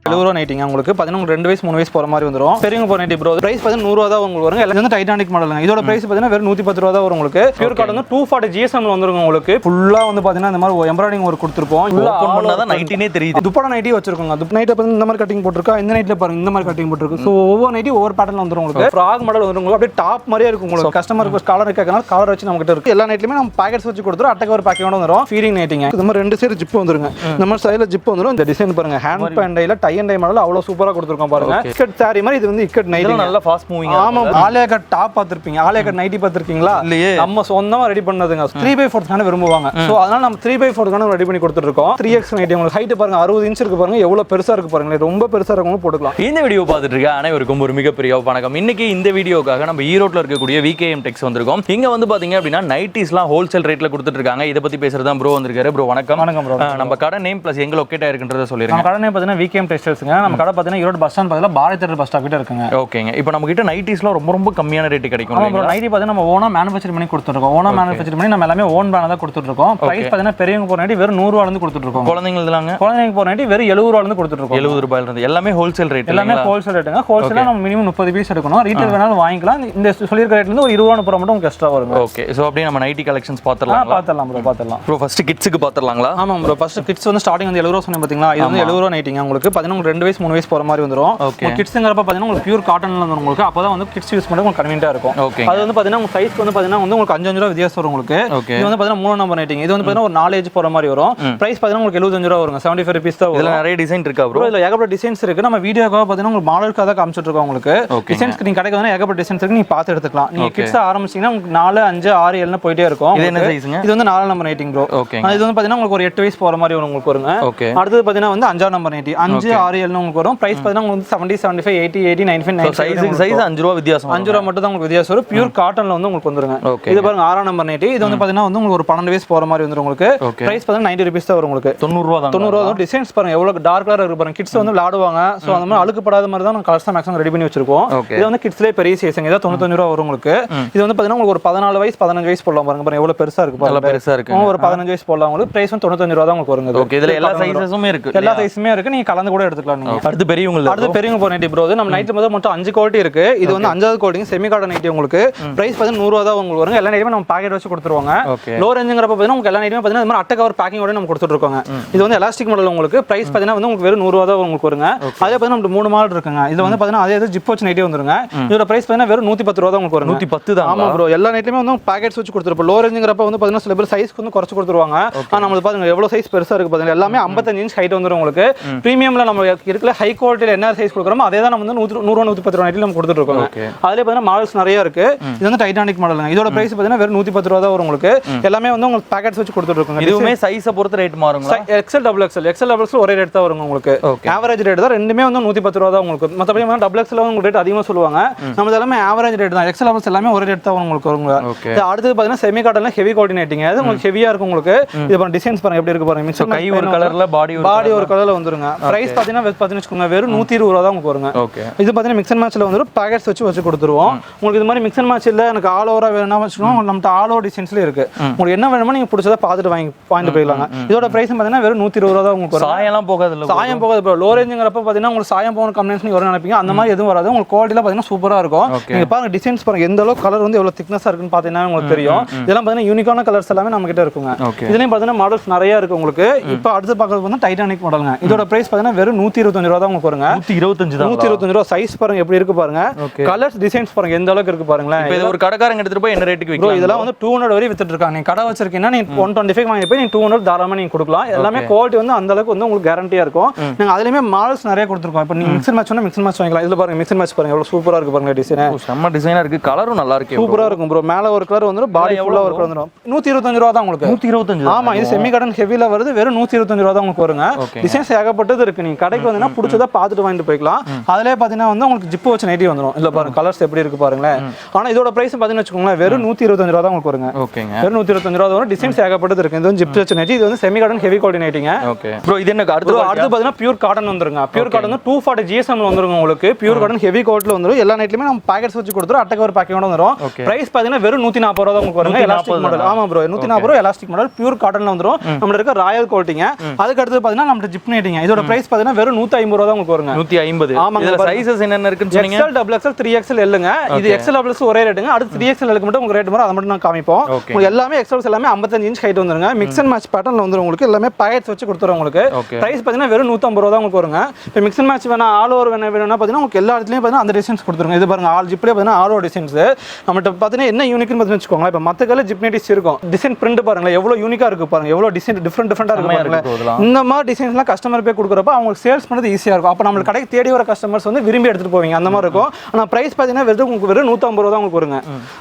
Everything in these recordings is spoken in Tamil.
70 நைட்டிங்க உங்களுக்கு பாத்தீங்கன்னா 2 வயசு 3 வயசு போற மாதிரி வந்துரும். பெரியவங்க போற நைட்டி ப்ரோ பிரைஸ் பாத்தீங்கன்னா 100 ரூபாய் தான் உங்களுக்கு வரும். எல்லாம் வந்து டைட்டானிக் மாடலுங்க. இதோட பிரைஸ் பாத்தீங்கன்னா வெறும் 110 ரூபாய் தான் வரும் உங்களுக்கு. பியூர் காட்டன் வந்து 240 GSM வந்துருங்க உங்களுக்கு. ஃபுல்லா வந்து பாத்தீங்கன்னா இந்த மாதிரி எம்ப்ராய்டிங் ஒர்க் கொடுத்திருப்போம். ஓபன் பண்ணாதான் நைட்டினே தெரியுது. துப்பட்டா நைட்டி வச்சிருக்கோங்க. நைட்டை பாத்தீங்கன்னா இந்த மாதிரி கட்டிங் போட்டுருக்கா. இந்த நைட்ல பாருங்க இந்த மாதிரி கட்டிங் போட்டுருக்கு. சோ ஒவ்வொரு நைட்டி ஒவ்வொரு பேட்டர்ன்ல வந்துரும் உங்களுக்கு. ஃப்ராக் மாடல் வந்துரும் உங்களுக்கு. அப்படியே டாப் மாதிரியே இருக்கும் உங்களுக்கு. கஸ்டமருக்கு காலர் கேட்கறனால காலர் வச்சு நம்ம கிட்ட இருக்கு. எல்லா நைட்லயுமே நம்ம பாக்கெட்ஸ் வச்சு கொடுத்துறோம். அட்டை கவர் பேக்கிங்கோட வந்துரும். ஃபீடிங் நைட்டிங்க. இந்த மாதிரி 2 சைடு ஜிப் வந்துருங்க. இந்த மாதிரி சைடுல ஜிப் வந்துரும். இந்த டிசைன் பாருங்க. ஹேண்ட் பேண்டைல டை அண்ட் டை மாடல் அவ்வளவு சூப்பரா கொடுத்திருக்கோம் பாருங்க. இக்கட் சாரி மாதிரி இது வந்து இக்கட் நைட்டி. நல்ல ஃபாஸ்ட் மூவிங். ஆமா. ஆலியா கட் டாப் பாத்திருப்பீங்க. ஆலியா கட் நைட்டி பாத்திருக்கீங்களா? இல்லையே. நம்ம சொந்தமா ரெடி பண்ணதுங்க. 3/4 கான விரும்புவாங்க. சோ அதனால நம்ம 3/4 கான ரெடி பண்ணி கொடுத்துட்டு இருக்கோம். 3X நைட்டி உங்களுக்கு ஹைட் பாருங்க 60 இன்ச் இருக்கு பாருங்க. எவ்வளவு பெருசா இருக்கு பாருங்க. ரொம்ப பெருசா இருக்கவங்க போட்டுக்கலாம். இந்த வீடியோ பார்த்துட்டு இருக்க அனைவருக்கும் ஒரு மிகப்பெரிய வணக்கம். இன்னைக்கு இந்த வீடியோக்காக நம்ம ஈரோட்ல இருக்கக்கூடிய VKM டெக்ஸ் வந்திருக்கோம். இங்க வந்து பாத்தீங்க அப்படின்னா நைட்டிஸ்லாம் ஹோல்சேல் ரேட்ல கொடுத்துட்டு இருக்காங்க. இத பத்தி பேசுறது தான் ப்ரோ வந்திருக்காரு. ப்ரோ வணக்கம். வணக்கம் ப்ரோ. நம்ம கடை நேம் பிளஸ் எங்க லொகேட் ஆயிருக்குன்றத சொல்லிருங்க. நம்ம கடை நேம் பாத்தீங்கன்னா VKM டெக்ஸ்டைல்ஸ்ங்க. நம்ம கடை பாத்தீங்கன்னா ஈரோடு பஸ் ஸ்டாண்ட் பக்கத்துல பாரதி தேட்டர் பஸ் ஸ்டாப் கிட்ட இருக்குங்க. ஓகேங்க. இப்போ நம்ம கிட்ட நைட்டிஸ்லாம் ரொம்ப கம்மியான ரேட் கிடைக்கும். ஆமா ப்ரோ. நைட்டி பாத்தீங்கன்னா நம்ம ஓனா மேனுஃபேக்சர் பண்ணி கொடுத்துருக்கோம். ஓனா மேனுஃபேக்சர் பண்ணி நம்ம எல்லாமே ஓன் பிராண்ட் தான் கொடுத்துட்டு இருக்கோம். பிரைஸ் பாத்தீங்கன்னா பெரியவங்க போற நைட்டி வெறும் 100 ரூபாயில இருந்து கொடுத்துட்டு இருக்கோம். குழந்தைங்க போற நைட்டி வெறும் 70 ரூபாயில இருந்து கொடுத்துட்டு இருக்கோம். 70 ரூபாயில இருந்து எல்லாமே ஹோல்சேல் ரேட். எல்லாமே ஹோல்சேல் ரேட்டுங்க. ஹோல்சேலா நம்ம மினிமம் 30 பீஸ் எடுக்கணும். ரீட்டைல் வேணாலும் வாங்கிக்கலாம். இந்த சொல்லிருக்க ரேட்ல இருந்து ஒரு 20 ரூபாய் மட்டும் உங்களுக்கு எக்ஸ்ட்ரா வரும். ஓகே. சோ அப்படியே நம்ம நைட்டி கலெக்ஷன்ஸ் பாத்துறலாம். பாத்துறலாம் ப்ரோ. பாத்துறலாம் ப்ரோ. ஃபர்ஸ்ட் கிட்ஸ்க்கு பாத்துறலாங்களா? ஆமா ப்ரோ. ஃபர்ஸ்ட் கிட்ஸ் வந்து ஸ்டார்டிங் வந்து 70 ரூபாய் சொன்னேன் பாத்தீங்களா? இது வந்து 70 ரூபாய் நைட்டிங்க உங்களுக்கு. பாத்தீங்கன்னா 2 வயசு 3 வயசு போற மாதிரி வந்துரும். கிட்ஸ்ங்கறப்ப பாத்தீங்கன்னா உங்களுக்கு பியூர் காட்டன்ல வந்துரும் உங்களுக்கு. அப்பதான் வந்து கிட்ஸ் யூஸ் பண்ண உங்களுக்கு கன்வீனியன்ட்டா இருக்கும். அது வந்து பாத்தீங்கன்னா உங்க சைஸ்க்கு வந்து பாத்தீங்கன்னா வந்து உங்களுக்கு 5 ரூபாய் வித்தியாசம் வரும் உங்களுக்கு. இது வந்து பாத்தீங்கன்னா 3 நம்பர் நைட்டிங். இது வந்து பாத்தீங்கன்னா ஒரு 4 ஏஜ் போற மாதிரி வரும். பிரைஸ் பாத்தீங்கன்னா உங்களுக்கு 75 ரூபாய் வருங்க. 75 rupees தான் வரும். இதுல நிறைய டிசைன் இருக்கா ப்ரோ? இதுல ஏகப்பட்ட டிசைன்ஸ் இருக்கு. நம்ம வீடியோக்காக பாத்தீங்கன்னா உங்களுக்கு மாடலுக்காக தான் காமிச்சிட்டு இருக்கோம் உங்களுக்கு. டிசைன்ஸ் நீங்க கடைக்கு வந்து ஏகப்பட்ட டிசைன்ஸ் இருக்கு. நீங்க பார்த்து எடுத்துக்கலாம். நீங்க கிட்ஸ் ஆரம்பிச்சீங்கன்னா உங்களுக்கு 4 5 6 7 போயிட்டே இருக்கும். இது என்ன சைஸ்ங்க? இது வந்து 4 நம்பர் நைட்டிங் ப்ரோ. இது வந்து பாத்தீங்கன்னா உங்களுக்கு ஒரு 8 வயசு போற மாதிரி வரும் உங்களுக்கு வருங்க. அடுத்து பாத்தீங்கன்னா வந்து 5 நம்பர் நைட்டி 5 6 7 உங்களுக்கு வரும். பிரைஸ் பாத்தீங்கன்னா உங்களுக்கு 70 75 80 80 95 90 சைஸ் 5 ரூபாய் வித்தியாசம். 5 ரூபாய் மட்டும் தான் உங்களுக்கு வித்தியாசம் வரும். பியூர் காட்டன்ல வந்து உங்களுக்கு வந்துருங்க. இது பாருங்க 6 நம்பர் நைட்டி. இது வந்து பாத்தீங்கன்னா வந்து உங்களுக்கு ஒரு 12 வயசு போற மாதிரி வந்துரும் உங்களுக்கு. பிரைஸ் பாத்தீங்கன்னா 90 rupees தான் வரும் உங்களுக்கு. 90 ரூபாய் தான். 90 ரூபாய் தான். டிசைன்ஸ் பாருங்க எவ்வளவு டார்க் கலர் இருக்கு பாருங்க. கிட்ஸ் வந்து விளையாடுவாங்க. சோ அந்த மாதிரி அழுக்குப்படாத மாதிரி தான் நம்ம கலர்ஸ் மேக்ஸிமம் ரெடி பண்ணி வச்சிருக்கோம். இது வந்து கிட்ஸ்லயே பெரிய சைஸ்ங்க. இது 95 ரூபாய் வரும் உங்களுக்கு. இது வந்து பாத்தீங்கன்னா உங்களுக்கு ஒரு 14 வயசு 15 வயசு போடலாம் பாருங்க. பாருங்க எவ்வளவு பெருசா இருக்கு பாருங்க. பெருசா இருக்கு. ஒரு 15 வயசு போடலாம் உங்களுக்கு. பிரைஸ் வந்து 95 ரூபாய் தான் உங்களுக்கு வருங்க. ஓகே. இதுல எல்லா சைஸஸுமே இருக்கு. எல்லா சைஸுமே இருக்கு. நீங்க கலந்து கூட எடுத்துக்கலாம் நீங்க. அடுத்து பெரியவங்க போற நைட்டி ப்ரோ. நம்ம நைட்ல மொத்தம் 5 குவாலிட்டி இருக்கு. இது வந்து 5வது குவாலிட்டி செமி காட்டன் நைட்டி உங்களுக்கு. பிரைஸ் பாத்தீங்கன்னா 100 ரூபாய் தான் உங்களுக்கு வருங்க. எல்லா நைட்டியுமே நம்ம பாக்கெட் வச்சு கொடுத்துருவாங்க. லோ ரேஞ்சுங்கறப்ப பாத்தீங்கன்னா உங்களுக்கு எல்லா நைட்டியுமே பாத்தீங்கன்னா இந்த மாதிரி அட்டை கவர் பேக்கிங்கோட நம்ம கொடுத்துட்டு இருக்கோங்க. இது வந்து எலாஸ்டிக் மாடல் உங்களுக்கு. பிரைஸ் பாத்தீங்கன்னா வந்து உங்களுக்கு வெறும் 100 ரூபாய் தான் உங்களுக்கு வருங்க. அதே பாத்தீங்கன்னா நம்ம 3 மாடல் இருக்குங்க. இது வந்து பாத்தீங்கன்னா அதே ஜிப் வச்சு நைட்டி வந்துருங்க. இதோட பிரைஸ் பாத்தீங்கன்னா வெறும் 110 ரூபாய் தான் உங்களுக்கு வரும். 110 தான். ஆமா ப்ரோ. எல்லா நைட்டியுமே வந்து பாக்கெட்ஸ் வச்சு கொடுத்துருப்போம். லோ ரேஞ்சுங்கறப்ப வந்து பாத்தீங்கன்னா சில பேர் சைஸ்க்கு வந்து குறைச்சு கொடுத்துருவாங்க. ஆனா நம்ம பாருங்க எவ்வளவு சைஸ் பெருசா இருக்கு பாத்தீங்கன்னா. எல்லாமே 55 இன்ச் ஹைட் வந்துரும் உங்களுக்கு. பிரீமியம்ல நம்ம இருக்குல ஹை குவாலிட்டில என்ன சைஸ் கொடுக்குறோமோ அதே தான் நம்ம வந்து 100 110 ரூபாய் நைட்டில நம்ம கொடுத்துட்டு இருக்கோம். அதுல பாத்தீங்கன்னா மாடல்ஸ் நிறைய இருக்கு. இது வந்து டைட்டானிக் மாடலுங்க. இதோட பிரைஸ் பாத்தீங்கன்னா வெறும் 110 ரூபாய் தான் வரும் உங்களுக்கு. எல்லாமே வந்து உங்களுக்கு பாக்கெட்ஸ் வச்சு கொடுத்துட்டு இருக்கோம். இதுவுமே சைஸை பொறுத்து ரேட் மாறுங்களா? XL double XL ஒரே ரேட் தான் வரும் உங்களுக்கு. ஆவரேஜ் ரேட் தான். ரெண்டுமே வந்து 110 ரூபாய் தான் உங்களுக்கு. மத்தபடி டபுள் XL உங்களுக்கு ரேட் அதிகமா சொல்லுவாங்க. நம்ம எல்லாமே ஆவரேஜ் ரேட் தான். XL எல்லாமே ஒரே ரேட் தான் உங்களுக்கு வருங்க. அடுத்து பாத்தீங்கன்னா செமி காட்டன்ல ஹெவி குவாலிட்டி நைட்டிங்க. அது உங்களுக்கு ஹெவியா இருக்கும் உங்களுக்கு. இது பாருங்க டிசைன்ஸ் பாருங்க எப்படி இருக்கு பாருங்க. மிக்ஸ் கை ஒரு கலர்ல பாடி ஒரு கலர்ல வந்துருங்க. பிரைஸ் பாத்தீங்கன்னா வெச்சுக்கோங்க வெறும் 120 ரூபாய் தான் உங்களுக்கு வருங்க. இது பாத்தீங்கன்னா மிக்ஸ் அண்ட் மேட்ச்ல வந்து பாக்கெட்ஸ் வச்சு கொடுத்துருவோம். உங்களுக்கு இது மாதிரி மிக்ஸ் அண்ட் மேட்ச் இல்ல எனக்கு ஆல் ஓவரா வேணும்னா வச்சுக்கோங்க. நம்ம ஆல் ஓவர் டிசைன்ஸ்ல இருக்கு. உங்களுக்கு என்ன வேணுமோ நீங்க பிடிச்சத பார்த்துட்டு வாங்கிட்டு போயிடலாங்க. இதோட பிரைஸ் பாத்தீங்கன்னா வெறும் 120 ரூபாய் தான் உங்களுக்கு வரும். சாயம்லாம் போகாது இல்ல? சாயம் போகாது ப்ரோ. லோ ரேஞ்சுங்கறப்ப பாத்தீங்கன்னா உங்களுக்கு சாயம் போன கம்பெனிஸ் நீங்க வர நினைப்பீங்க. அந்த மாதிரி எதுவும் வராது. உங்களுக்கு குவாலிட்டில பாத்தீங்கன்னா சூப்பரா இருக்கும். நீங்க பாருங்க டிசைன்ஸ் பாருங்க எந்த அளவுக்கு கலர் வந்து எவ்வளவு திக்னஸா இருக்குன்னு பாத்தீங்கன்னா உங்களுக்கு தெரியும். இதெல்லாம் பாத்தீங்கன்னா யூனிக்கான கலர்ஸ் எல்லாமே நம்ம கிட்ட இருக்குங்க. இதுலயும் பாத்தீங்கன்னா மாடல்ஸ் நிறைய இருக்கு உங்களுக்கு. இப்போ அடுத்து பார்க்கறது வந்து டைட்டானிக் மாடலுங்க. இதோட பிரைஸ் பாத்தீங்கன்னா வெறும் 125 ரூபாய் தான் உங்களுக்கு வருங்க. 125 ரூபாய். சைஸ் பாருங்க எப்படி இருக்கு பாருங்க. கலர்ஸ் டிசைன்ஸ் பாருங்க எந்த அளவுக்கு இருக்கு பாருங்களேன். இப்போ இது ஒரு கடைக்காரங்க எடுத்துட்டு போய் என்ன ரேட்டுக்கு விற்கலாம்? இதெல்லாம் வந்து 200 வரை வித்துட்டு இருக்காங்க. நீங்க கடை வச்சிருக்கீங்கன்னா நீங்க 125 வாங்கி போய் நீங்க 200 தாராளமா நீங்க கொடுக்கலாம். எல்லாமே குவாலிட்டி வந்து அந்த அளவுக்கு வந்து உங்களுக்கு கேரண்டியா இருக்கும். நாங்க அதுலயுமே மாடல்ஸ் நிறைய கொடுத்துருக்கோம். இப்போ நீங்க மிக்ஸ் மேட்ச் வாங்கிக்கலாம். இதுல பாருங்க மிக்ஸ் மேட்ச் பாருங்க எவ்வளவு சூப்பரா இருக்கு பாருங்க. டிசைன் செம்ம டிசைனா இருக்கு. கலரும் நல்லா இருக்கு. சூப்பரா இருக்கும் ப்ரோ. மேல ஒரு கலர் வந்துரும். பாடி ஃபுல்லா ஒரு கலர் வந்துரும். 125 ரூபாய் தான் உங்களுக்கு. 125. ஆமா. இது செமி காட்டன் ஹெவில வருது. வெறும் 125 ரூபாய் தான் உங்களுக்கு வருங்க. டிசைன்ஸ் ஏகப்பட்டது இருக்கு. நீங்க கடைக்கு வந்தீங்கன்னா பிடிச்சதா பார்த்துட்டு வாங்கிட்டு போய்க்கலாம். அதுலயே பாத்தீங்கன்னா வந்து உங்களுக்கு ஜிப் வச்சு நைட்டி வந்துரும். இல்ல பாருங்க கலர்ஸ் எப்படி இருக்கு பாருங்களேன். ஆனா இதோட பிரைஸ் பாத்தீங்கன்னா வச்சுக்கோங்களேன் வெறும் 125 ரூபாய் தான் உங்களுக்கு வருங்க. வெறும் 125 ரூபாய் வரும். டிசைன்ஸ் ஏகப்பட்டது இருக்கு. இது வந்து ஜிப் வச்சு நைட்டி. இது வந்து செமி காட்டன் ஹெவி குவாலிட்டி நைட்டிங்க. ப்ரோ இது என்ன அடுத்து பாத்தீங்கன்னா பியூர் காட்டன் வந்துருங்க. பியூர் காட்டன் வந்து 240 GSM வந்துருங்க உங்களுக்கு. பியூர் காட்டன் ஹெவி குவாலிட்டில வந்துரும். எல்லா நைட்லயுமே நம்ம பாக்கெட்ஸ் வச்சு கொடுத்துறோம். அட்டை கவர் பேக்கிங்கோட வந்துரும். பிரைஸ் பாத்தீங்கன்னா வெறும் 140 ரூபாய் தான் உங்களுக்கு வருங்க. Elastic model. ஆமா ப்ரோ 140 ரூபாய் எலாஸ்டிக் மாடல் பியூர் காட்டன்ல வந்துரும். நம்ம இருக்க ராயல் குவாலிட்டிங்க. அதுக்கு அடுத்து பாத்தீங்கன்னா நம்ம ஜிப் நைட்டிங்க. இதோட பிரைஸ் பாத்தீங்கன்னா வெறும் 150 ரூபா தான் உங்களுக்கு வருங்க. 150. ஆமாங்க. இதுல சைஸஸ் என்னென்ன இருக்குன்னு சொன்னீங்க? XL, XXL, 3XL இல்லங்க. இது XL, XXL ஒரே ரேட்டுங்க. அடுத்து 3XL க்கு மட்டும் உங்களுக்கு ரேட் வரும். அத மட்டும் நான் காமிப்போம். உங்களுக்கு எல்லாமே XL எல்லாமே 55 இன்ச் ஹைட் வந்துருங்க. மிக்ஸ் அண்ட் மேட்ச் பேட்டர்ன்ல வந்துரும் உங்களுக்கு. எல்லாமே பாக்கெட்ஸ் வச்சு கொடுத்துறோம் உங்களுக்கு. பிரைஸ் பாத்தீங்கன்னா வெறும் 150 ரூபா தான் உங்களுக்கு வருங்க. இப்போ மிக்ஸ் அண்ட் மேட்ச் வேணா ஆல் ஓவர் வேணா பாத்தீங்கன்னா உங்களுக்கு எல்லா இடத்துலயும் பாத்தீங்கன்னா அந்த டிசைன்ஸ் கொடுத்துருங்க. இது பாருங்க ஆல் ஜிப்லயே பாத்தீங்கன்னா ஆல் ஓவர் டிசைன்ஸ். நம்மட்ட பாத்தீங்கன்னா என்ன யூனிக்னு பாத்தீங்கன்னா வெச்சுக்கோங்க. இப்போ மத்த கலர் ஜிப் நைட்டிஸ் இருக்கும். டிசைன் பிரிண்ட் பாருங்க எவ்வளவு யூனிக்கா இருக்கு பாருங்க. எவ்வளவு டிசைன் டிஃபரெண்டா இருக்கு பாருங்க. இந்த மாதிரி டிசைன்ஸ்லாம் கஸ்டமர் போய் கொடுக்குறப்ப அவங்களுக்கு சேல்ஸ் பண்றது ஈஸியா இருக்கும். அப்ப நம்ம கடைக்கு தேடி வர கஸ்டமர்ஸ் வந்து விரும்பி எடுத்துட்டு போவீங்க. அந்த மாதிரி இருக்கும். ஆனா பிரைஸ் பாத்தீங்கன்னா வெறும் 150 ரூபா தான் உங்களுக்கு வருங்க.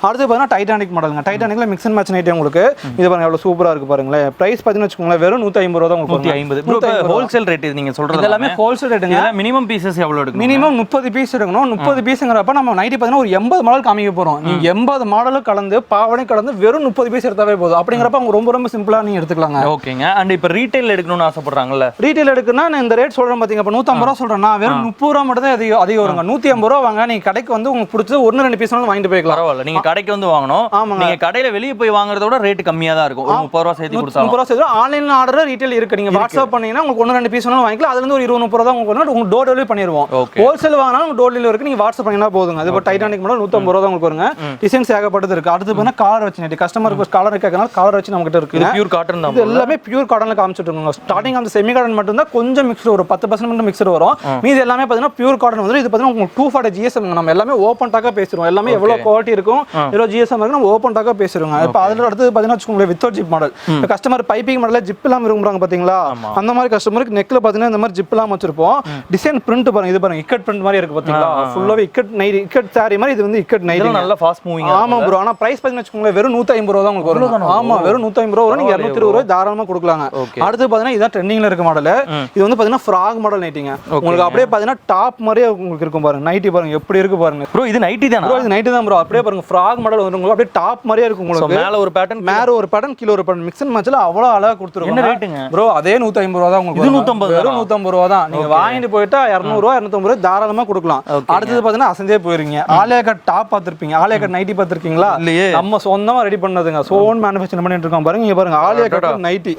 அடுத்து பாத்தீங்கன்னா டைட்டானிக் மாடலுங்க. டைட்டானிக்ல மிக்ஸ் அண்ட் மேட்ச் நைட்டி உங்களுக்கு. இது பாருங்க எவ்வளவு சூப்பரா இருக்கு பாருங்களேன். பிரைஸ் பாத்தீங்கன்னா வெச்சுக்கோங்க வெறும் 150 ரூபா தான் உங்களுக்கு. 150. ஹோல்சேல் ரேட் இது நீங்க சொல்றது எல்லாமே ஹோல்சேல் ரேட்டுங்க. மினிமம் பீசஸ் எவ்வளவு எடுக்கும்? மினிமம் 30 பீஸ் எடுக்கணும். 30 பீஸ்ங்கறப்ப நம்ம நைட்டி பாத்தீங்கன்னா ஒரு 80 மாடல் காமிக்க போறோம். நீங்க 80 மாடலும் கலந்து பாவனை கலந்து வெறும் 30 பீஸ் எடுத்தாவே போதும். அப்படிங்கறப்ப அவங்க ரொம்ப ரொம்ப சிம்பிளா நீங்க எடுத்துக்கலாங்க. ஓகேங்க. அண்ட் இப்போ ரீட்டைல் எடுக்கணும்னு ஆசைப்படுறாங்கல்ல? ரீட்டைல் எடுக்கணும்னா நான் இந்த ரேட் சொல்றேன் பாத்தீங்க. அப்ப 150 ரூபா சொல்றேன்னா வெறும் 30 ரூபா மட்டும் தான் அதிகம் வருங்க. 150 ரூபா வாங்க. நீங்க கடைக்கு வந்து உங்களுக்கு பிடிச்சது 1-2 பீஸ் வாங்கிட்டு போய்க்கலாம். பரவாயில்ல. நீங்க கடைக்கு வந்து வாங்கணும். நீங்க கடையில வெளிய போய் வாங்குறத விட ரேட் கம்மியா தான் இருக்கும். 30 ரூபா சேர்த்து கொடுத்தாலும் 30 ரூபா சேர்த்து ஆன்லைன்ல ஆர்டர் ரீட்டைல் இருக்கு. நீங்க வாட்ஸ்அப் பண்ணீங்கன்னா உங்களுக்கு 1-2 பீஸ் வாங்கிக்கலாம். அதுல இருந்து ஒரு 20-30 ரூபா தான் உங்களுக்கு டோர் டெலிவரி பண்ணிடுவோம். ஹோல்சேல் வாங்கினாலும் டோர் டெலிவரி இருக்கு. நீங்க வாட்ஸ்அப் பண்ணீங்கன்னா போதுங்க. அது இப்போ டைட்டானிக் மாடல் 150 ரூபா தான் உங்களுக்கு வருங்க. டிசைன்ஸ் ஏகப்பட்டது இருக்கு. அடுத்து பார்த்தா காலர் வச்சு நைட்டி. கஸ்டமருக்கு காலர் கேட்கறனால காலர் வச்சு நம்ம கிட்ட இருக்கு. இது பியூர் காட்டன் தான். இது எல்லாமே பியூர் காட்டன்ல காமிச்சிட்டு இருக்கோங்க. ஸ்டார்டிங் அந்த செமி காட்டன் மட்டும் தான் கொஞ்சம் மிக்ஸ்டு ஒரு 10% மட்டும் மிக்ஸ்டு வரும். மீதி எல்லாமே பாத்தீங்கன்னா பியூர் காட்டன் வந்து. இது பாத்தீங்கன்னா உங்களுக்கு 240 GSM. நம்ம எல்லாமே ஓபன் டாக்கா பேசுறோம். எல்லாமே எவ்வளவு குவாலிட்டி இருக்கும் எவ்வளவு GSM இருக்கு நம்ம ஓபன் டாக்கா பேசுறோங்க. இப்போ அதுல அடுத்து பாத்தீங்கன்னா வெச்சுக்கோங்க without zip model. Customer piping மாடல்ல ஜிப் எல்லாம் விரும்புறாங்க பாத்தீங்களா? அந்த மாதிரி கஸ்டமருக்கு நெக்ல பாத்தீங்கன்னா இந்த மாதிரி ஜிப் எல்லாம் வச்சிருப்போம். டிசைன் பிரிண்ட் பாருங்க. இது பாருங்க இக்கட் பிரிண்ட் மாதிரி இருக்கு பாத்தீங்களா? ஃபுல்லாவே இக்கட் நைட்டி இக்கட் சாரி மாதிரி. இது வந்து இக்கட் நைட்டி. நல்ல ஃபாஸ்ட் மூவிங். ஆமா ப்ரோ. ஆனா பிரைஸ் பாத்தீங்கன்னா வெச்சுக்கோங்க வெறும் 150 ரூபா தான் உங்களுக்கு வரும். ஆமா வெறும் 150 ரூபா வரும். நீங்க 220 ரூபாய் தாராளமா கொடுக்கலாங்க. அடுத்து பாத்தீங்கன்னா இதான் ட்ரெண்டிங்ல இருக்க மாடல். இது வந்து பாத்தீங்கன்னா ஃப்ராக் மாடல் நைட்டிங்க. உங்களுக்கு அப்படியே பாத்தீங்கன்னா டாப் மாதிரியே உங்களுக்கு இருக்கும் பாருங்க. நைட்டி பாருங்க எப்படி இருக்கு பாருங்க. ப்ரோ இது நைட்டி தானா? ப்ரோ இது நைட்டி தான் ப்ரோ. அப்படியே பாருங்க ஃப்ராக் மாடல் வந்து உங்களுக்கு அப்படியே டாப் மாதிரியே இருக்கும் உங்களுக்கு. மேல ஒரு பேட்டர்ன் மேல ஒரு பேட்டர்ன் கீழ ஒரு பேட்டர்ன் மிக்ஸ் அண்ட் மேட்ச்ல அவ்வளவு அழகா கொடுத்துருக்காங்க. என்ன ரேட்டுங்க ப்ரோ? அதே 150 ரூபா தான் உங்களுக்கு. இது 150 வெறும் 150 ரூபா தான். நீங்க வாங்கிட்டு போயிட்டா 200 ரூபா 250 ரூபா தாராளமா கொடுக்கலாம். அடுத்து பாத்தீங்கன்னா அசந்தே போயிருங்க. ஆலியா கட் டாப் பாத்திருப்பீங்க. ஆலியா கட் நைட்டி பாத்திருக்கீங்களா? நம்ம சொந்தமா ரெடி பண்ணதுங்க. சோன் மேனுஃபேக்சர் பண்ணிட்டு இருக்கோம் பாருங்க. இங்க பாருங்க ஆலியா கட் நைட்டி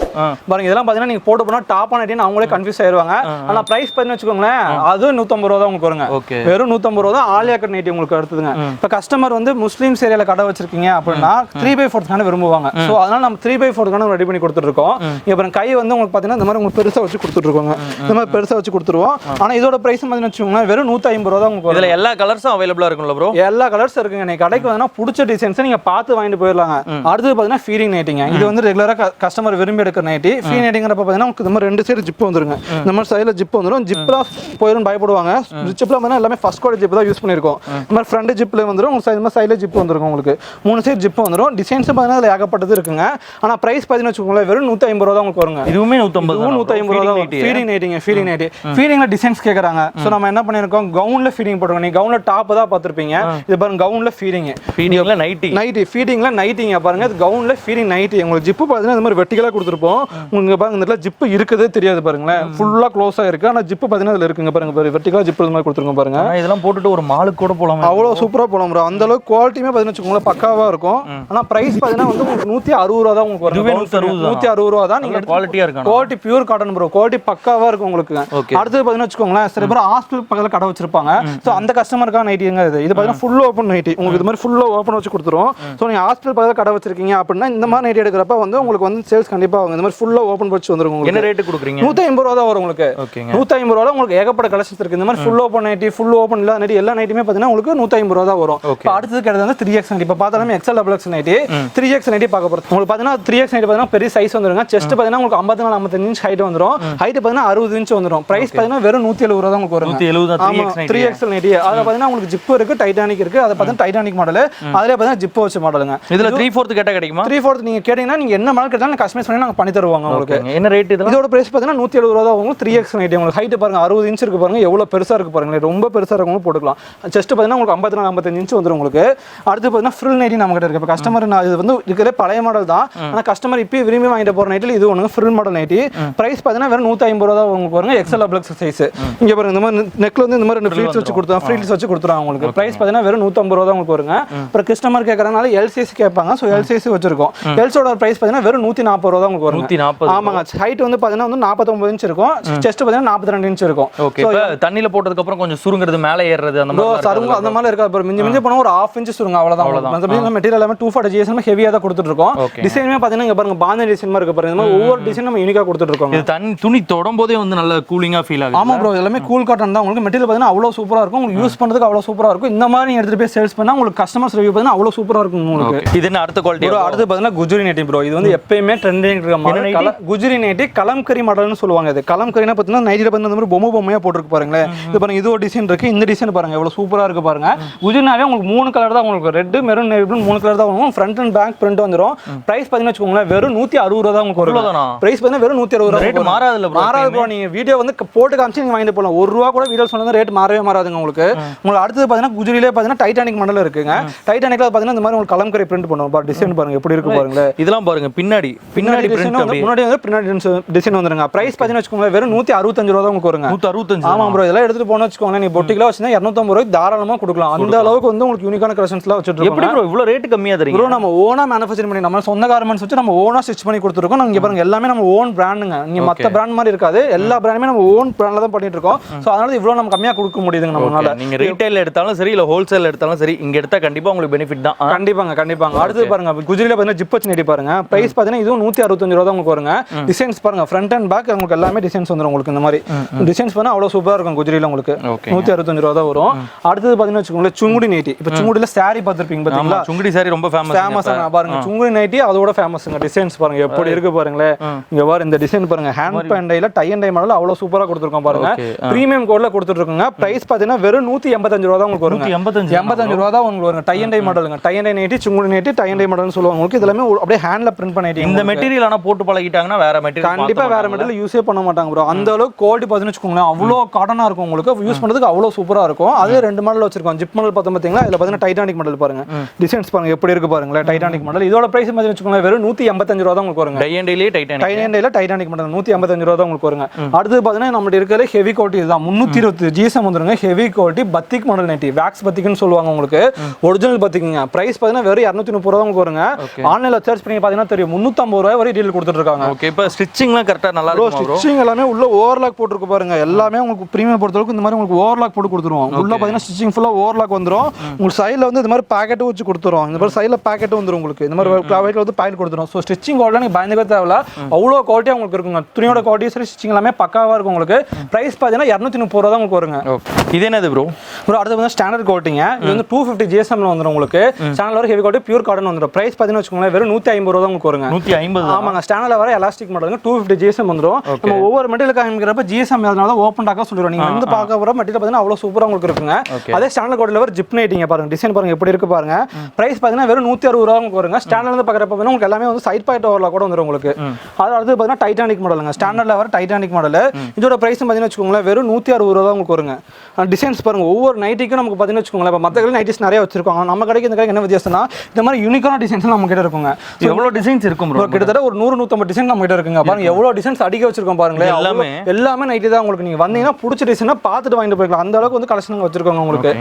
பாருங்க. இதெல்லாம் பாத்தீங்கன்னா நீங்க போட்டு போனா டாப் நைட்டின்னு அவங்களே கன்ஃபியூஸ் ஆயிருவாங்க. ஆனா பிரைஸ் பாத்தீங்கன்னா வெச்சுக்கோங்களேன் அது 150 ரூபா தான் உங்களுக்கு வருங்க. வெறும் 150 ரூபா தான் ஆலியா கட் நைட்டி உங்களுக்கு அடுத்துங்க. இப்ப கஸ்டமர் வந்து முஸ்லீம்ஸ் ஏரியால கடை வச்சிருக்கீங்க அப்படின்னா 3/4 கான விரும்புவாங்க. சோ அதனால நம்ம 3/4 கான ரெடி பண்ணி கொடுத்துட்டு இருக்கோம். இங்க பாருங்க கை வந்து உங்களுக்கு பாத்தீங்கன்னா இந்த மாதிரி உங்களுக்கு பெருசா வச்சு கொடுத்துட்டு இருக்கோங்க. இந்த மாதிரி பெருசா வச்சு கொடுத்துருவோம். ஆனா இதோட பிரைஸ் பாத்தீங்கன்னா வெச்சுக்கோங்களேன் வெறும் 150 ரூபா தான் உங்களுக்கு. இதுல எல்லா கலர்ஸும் அவைலபிளா இருக்கும்ல ப்ரோ? எல்லா கலர்ஸ் இருக்குங்க. நீங்க கடைக்கு வந்தா பிடிச்ச டிசைன்ஸ் நீங்க பார்த்து வாங்கிட்டு போயிடலாங்க. அடுத்து பாத்தீங்கன்னா ஃபீடிங் நைட்டிங்க. இது வந்து ரெகுலரா கஸ்டமர் விரும்பி எடுக்கிற நைட்டி. ஃபீ நைட்டிங்கிறப்ப பாத்தீங்கன்னா உங்களுக்கு இந்த மாதிரி 2 சைடு ஜிப் வந்துருங்க. இந்த மாதிரி சைடுல ஜிப் வந்துரும். ஜிப்ல போயிரும் பயப்படுவாங்க. ஜிப்ல வந்து எல்லாமே ஃபர்ஸ்ட் குவாலிட்டி ஜிப் தான் யூஸ் பண்ணிருக்கோம். இந்த மாதிரி ஃப்ரண்ட் ஜிப்ல வந்துரும். உங்களுக்கு சைடுல சைடுல ஜிப் வந்துரும். உங்களுக்கு 3 சைடு ஜிப் வந்துரும். டிசைன்ஸ் பாத்தீங்கன்னா அதுல ஏகப்பட்டது இருக்குங்க. ஆனா பிரைஸ் பாத்தீங்கன்னா வெச்சுக்கோங்களேன் வெறும் 150 ரூபா தான் உங்களுக்கு வருங்க. இதுவுமே 150 ரூபா தான். ஃபீடிங் நைட்டிங்க. Feeding nighty. ஃபீடிங்ல டிசைன்ஸ் கேக்குறாங்க. சோ நம்ம என்ன பண்ணிருக்கோம் கவுன்ல ஃபீடிங் போடுறோம். நீங்க கவுன்ல டாப் தான் பாத்துருப்பீங்க. இது பாருங்க கவுன்ல ஃபீடிங். ஃபீடிங்ல நைட்டி. நைட்டி ஃபீடிங்ல நைட்டிங்க பாருங்க. இது கவுன்ல ஃபீடிங் நைட்டி. உங்களுக்கு ஜிப் பாத்தீங்கன்னா இந்த மாதிரி வெர்டிகலா கொடுத்திருப்போம். உங்களுக்கு பாருங்க இந்த இடத்துல ஜிப் இருக்குதே தெரியாது பாருங்களேன். ஃபுல்லா க்ளோஸா இருக்கு. ஆனா ஜிப் பாத்தீங்கன்னா இதுல இருக்குங்க பாருங்க. வெர்டிகலா ஜிப் இந்த மாதிரி கொடுத்திருக்கோம் பாருங்க. இதெல்லாம் போட்டுட்டு ஒரு மாலுக்கு கூட போலாம். அவ்வளவு சூப்பரா போலாம் ப்ரோ. அந்த அளவுக்கு குவாலிட்டியுமே பாத்தீங்கன்னா வெச்சுக்கோங்களேன் பக்காவா இருக்கும். ஆனா பிரைஸ் பாத்தீங்கன்னா வந்து உங்களுக்கு 160 ரூபா தான் உங்களுக்கு வரும். 160 ரூபா தான். நீங்க குவாலிட்டியா இருக்கு. Quality pure cotton bro. Quality பக்காவா இருக்கும் உங்களுக்கு. அடுத்து பாத்தீங்கன்னா வெச்சுக்கோங்களேன் சில பேர் ஹாஸ்டல் பக்கத்துல கடை வச்சிருப்பாங்க. சோ அந்த கஸ்டமருக்கான நைட்டிங்க இது. இது பாத்தீங்கன்னா ஃபுல் ஓபன் நைட்டி. உங்களுக்கு இது மாதிரி ஃபுல்லா ஓபன் வச்சு கொடுத்துரும். சோ நீங்க ஹாஸ்டல் பக்கத்துல கடை வச்சிருக்கீங்க அப்படின்னா இந்த மாதிரி நைட்டி எடுக்கிறப்ப வந்து உங்களுக்கு வந்து சேல்ஸ் கண்டிப்பா ஆகும். இந்த மாதிரி ஃபுல்லா ஓபன் வச்சு வந்துரும். உங்களுக்கு என்ன ரேட் கொடுக்குறீங்க? 150 ரூபா தான் வரும் உங்களுக்கு. 150 ரூபால உங்களுக்கு ஏகப்பட்ட கலெக்ஷன்ஸ் இருக்கு. இந்த மாதிரி full open nightie full open இல்ல நைட்டி எல்லா நைட்டியுமே பாத்தீங்கன்னா உங்களுக்கு 150 ரூபா தான் வரும். இப்போ அடுத்து கிடையாது வந்து 3X நைட்டி. இப்போ பார்த்தாலும் XL XXL nightie 3X nightie பார்க்க போறோம். உங்களுக்கு பாத்தீங்கன்னா 3X நைட்டி பாத்தீங்கன்னா பெரிய சைஸ் வந்துருங்க. செஸ்ட் பாத்தீங்கன்னா உங்களுக்கு 54-55 இன்ச் ஹைட் வந்துரும். ஹைட் பாத்தீங்கன்னா 60 இன்ச் வந்துரும். பிரைஸ் பாத்தீங்கன்னா வெறும் 170 ரூபா தான் உங்களுக்கு வரும். 170 3XL நைட்டி. அதுல பாத்தீங்கன்னா உங்களுக்கு ஜிப் இருக்கு, டைட்டானிக் இருக்கு. அது பாத்தீங்கன்னா டைட்டானிக் மாடல். அதுல பாத்தீங்கன்னா ஜிப் வச்ச மாடலுங்க. இதுல 3/4 கேட்டா கிடைக்குமா? 3/4 நீங்க கேட்டீங்கன்னா நீங்க என்ன மாடல் கேட்டாலும் கஸ்டமைஸ் பண்ணி நாங்க பண்ணி தருவாங்க உங்களுக்கு. என்ன ரேட் இது? இதோட பிரைஸ் பாத்தீங்கன்னா 170 ரூபா தான் உங்களுக்கு. 3X நைட்டி உங்களுக்கு ஹைட் பாருங்க 60 இன்ச் இருக்கு பாருங்க. எவ்வளவு பெருசா இருக்கு பாருங்க. ரொம்ப பெருசா இருக்கவங்க போட்டுக்கலாம். செஸ்ட் பாத்தீங்கன்னா உங்களுக்கு 54-55 இன்ச் வந்துரும் உங்களுக்கு. அடுத்து பாத்தீங்கன்னா ஃப்ரில் நைட்டி நம்ம கிட்ட இருக்கு. இப்போ கஸ்டமர் இது வந்து இருக்கிற பழைய மாடல் தான். ஆனா கஸ்டமர் இப்போ விரும்பி வாங்கிட்டு போற நைட்டில இது ஒண்ணு ஃப்ரில் மாடல் நைட்டி. பிரைஸ் பாத்தீங்கன்னா வெறும் 150 ரூபா தான் உங்களுக்கு வருங்க. XL XXL size. இங்க பாருங்க இந்த மாதிரி நெக்ல வந்து இந்த மாதிரி ரெண்டு ஃப்ரீல்ஸ் வச்சு கொடுத்தா ஃப்ரீல்ஸ் வச்சு கொடுத்துறாங்க உங்களுக்கு. பிரைஸ் பாத்தீங்கன்னா வெறும் 150 ரூபா தான் உங்களுக்கு வருங்க. அப்புறம் கஸ்டமர் கேக்குறனால L சைஸ் கேட்பாங்க. சோ L சைஸ் வச்சிருக்கோம். Lஸோட பிரைஸ் பாத்தீங்கன்னா வெறும் 140 ரூபா தான் உங்களுக்கு வரும். 140. ஆமாங்க. ஹைட் வந்து பாத்தீங்கன்னா வந்து 49 இன்ச் இருக்கும். செஸ்ட் பார்த்தீங்கன்னா 42 இன்ச் இருக்கும். ஓகே. இப்போ தண்ணியில போட்டதுக்கு அப்புறம் கொஞ்சம் சுருங்குறது மேலே ஏறுறது அந்த மாதிரி சருங்கு அந்த மாதிரி இருக்காது. மிஞ்சி போனா ஒரு 1/2 இன்ச் சுருங்க அவ்வளவுதான். மற்றபடி மெட்டீரியல் எல்லாமே 240 GSM ஹெவியா தான் கொடுத்துட்டு இருக்கோம். டிசைனுமே பார்த்தீங்கன்னா இங்க பாருங்க பாந்தனி டிசைன் மாதிரி இருக்கு பாருங்க. இந்த மாதிரி ஒவ்வொரு டிசைன் நம்ம யூனிக்கா கொடுத்துட்டு இருக்கோம். இது தண்ணி துணி தொடும்போதே வந்து நல்ல கூலிங்கா ஃபீல் ஆகுது. ஆமா ப்ரோ, எல்லாமே கூல் காட்டன் தான். உங்களுக்கு மெட்டீரியல் பார்த்தீங்கன்னா அவ்வளோ சூப்பரா இருக்கும். உங்களுக்கு யூஸ் பண்றதுக்கு அவ்வளோ சூப்பரா இருக்கும். இந்த மாதிரி நீங்க எடுத்துட்டு போய் சேல்ஸ் பண்ணா உங்களுக்கு கஸ்டமர்ஸ் ரிவ்யூ பார்த்தீங்கன்னா அவ்வளோ சூப்பரா இருக்கும் உங்களுக்கு. இது என்ன அடுத்த குவாலிட்டி ப்ரோ? அடுத்து பார்த்தீங்கன்னா குஜுரி நைட்டி ப்ரோ. இது வந்து எப்பயுமே ட்ரெண்டிங் இருக்க மாடல். குஜுரி நைட்டி கலம்கரி மாடல்னு சொல்லுவாங்க. இது கலம்கரினா பார்த்தீங்கன்னா நைட்டில வந்து இந்த மாதிரி பொம்மையா போட்டுருக்கு பாருங்களேன். இது பாருங்க, இது ஒரு டிசைன் இருக்கு. இந்த டிசைன் பாருங்க எவ்வளவு சூப்பரா இருக்கு பாருங்க. குஜுரினாவே உங்களுக்கு 3 கலர் தான் உங்களுக்கு, red maroon navy blue 3 colour தான் வரும். ஃப்ரண்ட் அண்ட் பேக் பிரிண்ட் வந்துரும். பிரைஸ் பார்த்தீங்கன்னா வச்சுக்கோங்களேன் வெறும் 160 ரூபா தான் உங்களுக்கு வரும். பிரைஸ் பார்த்தீங்கன்னா வெறும் 160 ரூபா. ரேட் மாறாதுல ப்ரோ? மாறாது ப்ரோ. நீங்க வீடியோ வந்து போட்டு காமிச்சு நீங்க வாங்கிட்டு போலாம். 1 ரூபா கூட வீடியோ சொன்னா ரேட் மாறவே மாறாதுங்க உங்களுக்கு. உங்களுக்கு அடுத்து பார்த்தீங்கன்னா குஜுரியிலே பார்த்தீங்கன்னா டைட்டானிக் மாடல் இருக்குங்க. டைட்டானிக்ல பார்த்தீங்கன்னா இந்த மாதிரி உங்களுக்கு கலம்கரி பிரிண்ட் பண்ணுவோம். பாருங்க டிசைன் பாருங்க எப்படி இருக்கு பாருங்க. இதெல்லாம் பாருங்க பின்னாடி பிரிண்ட் அப்படியே முன்னாடி வந்து பின்னாடி டிசைன் வந்துருங்க. பிரைஸ் பார்த்தீங்கன்னா வச்சுக்கோங்களேன் வெறும் 165 ரூபா தான் உங்களுக்கு வருங்க. 165? ஆமா ப்ரோ. இதெல்லாம் எடுத்துட்டு போனா வச்சுக்கோங்களேன் நீ பொட்டிக்கெல்லாம் வச்சுனா 250 ரூபாய்க்கு தாராளமா கொடுக்கலாம். அந்த அளவுக்கு வந்து உங்களுக்கு யூனிக்கான கலெக்ஷன்ஸ்லாம் வச்சிட்டு எப்படி ப்ரோ இவ்வளவு ரேட் கம்மியா தரீங்க? ப்ரோ நம்ம ஓனா மேனுஃபேக்சர் பண்ணி நம்ம சொந்த கார்மெண்ட்ஸ் வச்சு நம்ம ஓனா ஸ்டிச் பண்ணி கொடுத்துருக்கோம். இங்க பாருங்க எல்லாமே நம்ம ஓன் பிராண்டுங்க. நீங்க மத்த பிராண்ட் மாதிரி இருக்காது. எல்லா பிராண்டுமே நம்ம ஓன் பிராண்ட்ல தான் பண்ணிட்டு இருக்கோம். சோ அதனால இவ்வளவு நம்ம கம்மியா கொடுக்க முடியுதுங்க நம்மளால. நீங்க ரீட்டைல் எடுத்தாலும் சரி இல்ல ஹோல்சேல் எடுத்தாலும் சரி இங்க எடுத்தா கண்டிப்பா உங்களுக்கு பெனிஃபிட் தான். கண்டிப்பாங்க. அடுத்து பாருங்க குஜிரில பாத்தீங்கன்னா ஜிப் வச்சு நெட்டி பாருங்க. பிரைஸ் பாத்தீங்கன்னா இதுவும் 165 ரூபா தான் உங்களுக்கு வருங்க. டிசைன்ஸ் பாருங்க ஃப்ரண்ட் அண்ட் பேக் உங்களுக்கு எல்லாமே டிசைன்ஸ் வந்துரும் உங்களுக்கு. இந்த மாதிரி டிசைன்ஸ் பண்ணா அவ்வளவு சூப்பரா இருக்கும் குஜிரில உங்களுக்கு. 165 ரூபா தான் வரும். அடுத்து பாத்தீங்கன்னா வச்சுக்கோங்களேன் சுங்குடி நைட்டி. இப்ப சுங்குடில saree பாத்திருப்பீங்க பாத்தீங்களா? சுங்குடி saree ரொம்ப ஃபேமஸ் பாருங்க. சுங்குடி நைட்டி அதோட ஃபேமஸ்ங்க. டிசைன்ஸ் பாருங்க எப்படி இருக்கு பாருங்களே. இங்க பாருங்க இந்த டிசைன் பாருங்க. ஹேண்ட் பேண்டைல டை அண்ட் டை மாடல் அவ்வளவு சூப்பரா கொடுத்திருக்கோம் பாருங்க. பிரீமியம் கோட்ல கொடுத்துட்டு இருக்கோங்க. பிரைஸ் பாத்தீங்கன்னா வெறும் 185 ரூபா தான் உங்களுக்கு வருங்க. 185 ரூபா தான் உங்களுக்கு வருங்க. டை அண்ட் டை மாடலுங்க. Tie and dye nighty Sungudi nighty tie and dye மாடல்னு சொல்லுவாங்க உங்களுக்கு. இதெல்லாம் அப்படியே ஹேண்ட்ல பிரிண்ட் பண்ணிட்டு இந்த மெட்டீரியல் ஆனா போட்டு பழகிட்டாங்கன்னா வேற மெட்டீரியல் கண்டிப்பா வேற மெட்டீரியல் யூஸே பண்ண மாட்டாங்க ப்ரோ. அந்த அளவுக்கு குவாலிட்டி பாத்தீங்கன்னா வச்சுக்கோங்களேன் அவ்வளோ காட்டனா இருக்கும் உங்களுக்கு. யூஸ் பண்றதுக்கு அவ்வளோ சூப்பரா இருக்கும். அதே 2 மாடல் வச்சிருக்கோம். ஜிப் மாடல் பார்த்தோம் பாத்தீங்களா? இதுல பாத்தீங்கன்னா டைட்டானிக் மாடல் பாருங்க. டிசைன்ஸ் பாருங்க எப்படி இருக்கு பாருங்களேன். டைட்டானிக் மாடல் இதோட பிரைஸ் பாத்தீங்கன்னா வச்சுக்கோங்களேன் வெறும் 185 ரூபா தான் உங்களுக்கு வருங்க. டை அண்ட் டைலே டைட்டானிக் மாடல் 185 ரூபா தான் உங்களுக்கு வருங்க. அடுத்து பாத்தீங்கன்னா நம்மகிட்ட இருக்கிற ஹெவி குவாலிட்டி இதுதான். 320 GSM வந்துருங்க. Heavy quality batik model nighty. Wax பத்திக்னு சொல்லுவாங்க உங்களுக்கு. ஒரிஜினல் பத்திக்குங்க. பிரைஸ் பாத்தீங்கன்னா வெறும் 230 ரூபா தான் உங்களுக்கு வருங்க. ஆன்லைன்ல சர்ச் பண்ணி பாத்தீங்கன்னா தெரியும் 350 ரூபாய் வரை டீல் கொடுத்துட்டு இருக்காங்க. ஓகே. இப்போ ஸ்டிச்சிங்லாம் கரெக்ட்டா நல்லா இருக்கும் ப்ரோ? ஸ்டிச்சிங் எல்லாமே உள்ள ஓவர்லாக் போட்டுருக்கு பாருங்க. எல்லாமே உங்களுக்கு பிரீமியம் பொறுத்தவரைக்கும் இந்த மாதிரி உங்களுக்கு ஓவர்லாக் போட்டு கொடுத்துருவோம். உள்ள பாத்தீங்கன்னா ஸ்டிச்சிங் ஃபுல்லா ஓவர்லாக் வந்துரும். உங்களுக்கு சைடுல வந்து இந்த மாதிரி பாக்கெட் வச்சு கொடுத்துறோம். இந்த மாதிரி சைடுல பாக்கெட் வந்துரும் உங்களுக்கு. இந்த மாதிரி பாக்கெட்ல வந்து பாக்கெட் கொடுத்துறோம். சோ ஸ்டிச்சிங் குவாலிட்டி நீங்க பயந்துக்கவே தேவையில்ல. அவ்வளோ குவாலிட்டியா உங்களுக்கு இருக்குங்க. துணியோட குவாலிட்டி சரி ஸ்டிச்சிங் எல்லாமே பக்காவா இருக்கும் உங்களுக்கு. பிரைஸ் பாத்தீங்கன்னா 230 ரூபா தான் உங்களுக்கு வருங்க. இது என்னது ப்ரோ? அடுத்து வந்து ஸ்டாண்டர்ட் குவாலிட்டிங்க. இது வந்து 250 GSMல வந்துரும் உங்களுக்கு. ஸ்டாண்டர்ட்ல வர ஹெவி குவாலிட்டி பியூர் காட்டன் வந்துரும். பிரைஸ் பாத்தீங்கன்னா வச்சுக்கோங்களேன் வெறும் 150 ரூபா தான் உங்களுக்கு வருங்க. 150? ஆமாங்க. ஸ்டாண்டர்ட்ல வர எலாஸ்டிக் மாடலுங்க 250 GSM வந்துரும். நம்ம ஒவ்வொரு மெட்டீரியல் காமிக்கிறப்ப GSM எதனால ஓபன் டாக்கா சொல்றோம். நீங்க வந்து பார்க்க வர மெட்டீரியல் பாத்தீங்கன்னா அவ்வளவு சூப்பரா உங்களுக்கு இருக்குங்க. அதே ஸ்டாண்டர்ட் குவாலிட்டில வர ஜிப் நைட்டிங்க பாருங்க. டிசைன் பாருங்க எப்படி இருக்கு பாருங்க. பிரைஸ் பாத்தீங்கன்னா வெறும் 160 ரூபா உங்களுக்கு வருங்க. ஸ்டாண்டர்ட்ல இருந்து பார்க்கறப்ப உங்களுக்கு எல்லாமே வந்து சைட் பாக்கெட் ஓவர்லாக் கூட வந்துரும் உங்களுக்கு. அடுத்து பாத்தீங்கன்னா டைட்டானிக் மாடலுங்க. ஸ்டாண்டர்ட்ல வர டைட்டானிக் மாடல். இதோட பிரைஸ் பாத்தீங்கன்னா வச்சுக்கோங்களேன் வெறும் 160 ரூபா தான் உங்களுக்கு வருங்க. டிசைன்ஸ் பாருங்க ஒவ்வொரு நைட்டிக்கும் நமக்கு பாத்தீங்கன்னா வச்சுக்கோங்களேன் இப்ப மத்த கடையில நைட்டிஸ் நிறைய வச்சிருக்காங்க. நம்ம கடைக்கு இந்த கடைக்கு என்ன வித்தியாசம்னா இந்த மாதிரி யூனிக்கான டிசைன்ஸ் நம்ம கிட்ட இருக்குங்க. எவ்வளவு டிசைன்ஸ் இருக்கும் ப்ரோ? கிட்டத்தட்ட ஒரு 100-150 டிசைன் நம்ம கிட்ட இருக்குங்க. பாருங்க எவ்வளவு டிசைன்ஸ் அடிக்க வச்சிருக்கோம் பாருங்களேன். எல்லாமே நைட்டி தான் உங்களுக்கு. நீங்க வந்தீங்கன்னா பிடிச்ச டிசைனா பார்த்துட்டு வாங்கிட்டு போய்க்கலாம். அந்த அளவுக்கு வந்து கலெக்ஷன் வச்சிருக்கோங்க உங்களுக்கு.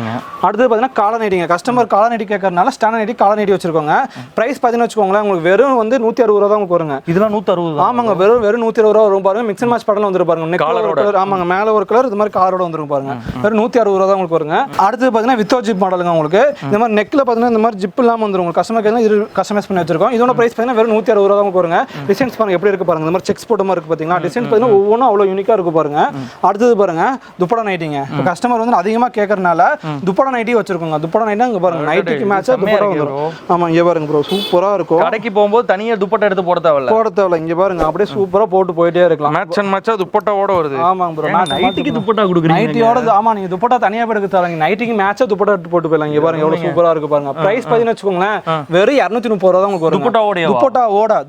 அடுத்து பாத்தீங்கன்னா காலர் நைட்டிங்க. கஸ்டமர் காலர் நைட்டி கேட்கறதுனால ஸ்டாண்டர்ட் நைட்டி காலர் நைட்டி வச்சிருக்கோங்க. பிரைஸ் பாத்தீங்கன்னா வச்சுக்கோங்களேன் உங்களுக்கு வெறும் வந்து 160 ரூபா தான் உங்களுக்கு வருங்க. இதெல்லாம் 160? ஆமாங்க. வெறும் 160 ரூபா வரும் பாருங்க. மிக்ஸ் அண்ட் மேட்ச் பேட்டர்ல வந்து பாருங்க. கலர் ஆமாங்க. மேல ஒரு கலர் இது மாதிரி காலரோட வந்துரும் பாருங்க. வெறும் 160 ரூபா தான் உங்களுக்கு வருங்க. அடுத்து பாத்தீங்கன்னா வித்தவுட் ஜிப் மாடலுங்க உங்களுக்கு. இந்த மாதிரி நெக்ல பாத்தீங்கன்னா இந்த மாதிரி ஜிப் இல்லாம வந்துரும் உங்களுக்கு. கஸ்டமர் கேட்டா இது கஸ்டமைஸ் பண்ணி வச்சிருக்கோம். இதோட பிரைஸ் பாத்தீங்கன்னா வெறும் 160 ரூபா தான் உங்களுக்கு வருங்க. டிசைன்ஸ் பாருங்க எப்படி இருக்கு பாருங்க. இந்த மாதிரி செக்ஸ் போட்ட மாதிரி இருக்கு பாத்தீங்களா? டிசைன்ஸ் பாத்தீங்கன்னா ஒவ்வொன்றும் அவ்வளவு யூனிக்கா இருக்கு பாருங்க. அடுத்து பாருங்க துப்படா நைட்டிங்க. இப்போ கஸ்டமர் வந்து அதிகமா கேட்கறதுனால துப்படா நைட்டி வச்சிருக்கோங்க. துப்படா நைட்டி இங்க பாருங்க. நைட்டிக்கு மேட்சா துப்படா வந்துரும். ஆமா இங்க பாருங்க ப்ரோ சூப்பரா இருக்கும். கடைக்கு போகும்போது தனியா துப்பட்டா எடுத்து போட தேவையில்ல. இங்க பாருங்க அப்படியே சூப்பரா போட்டு போயிட்டே இருக்கலாம். மேட்ச் அண்ட் மேட்சா துப்பட்டாவோட வருது. ஆமாங்க ப்ரோ. நைட்டிக்கு துப்பட்டா கொடுக்குறீங்க. நைட்டியோட ஆமா நீங்க துப்பட்டா தனியா எடுக்க தேவையில்ல. நைட்டிக்கு மேட்சா துப்பட்டா எடுத்து போட்டு போயிடலாம். இங்க பாருங்க எவ்வளவு சூப்பரா இருக்கு பாருங்க. பிரைஸ் பாத்தீங்கன்னா வச்சுக்கோங்களேன் வெறும் 230 ரூபா தான் உங்களுக்கு வரும்.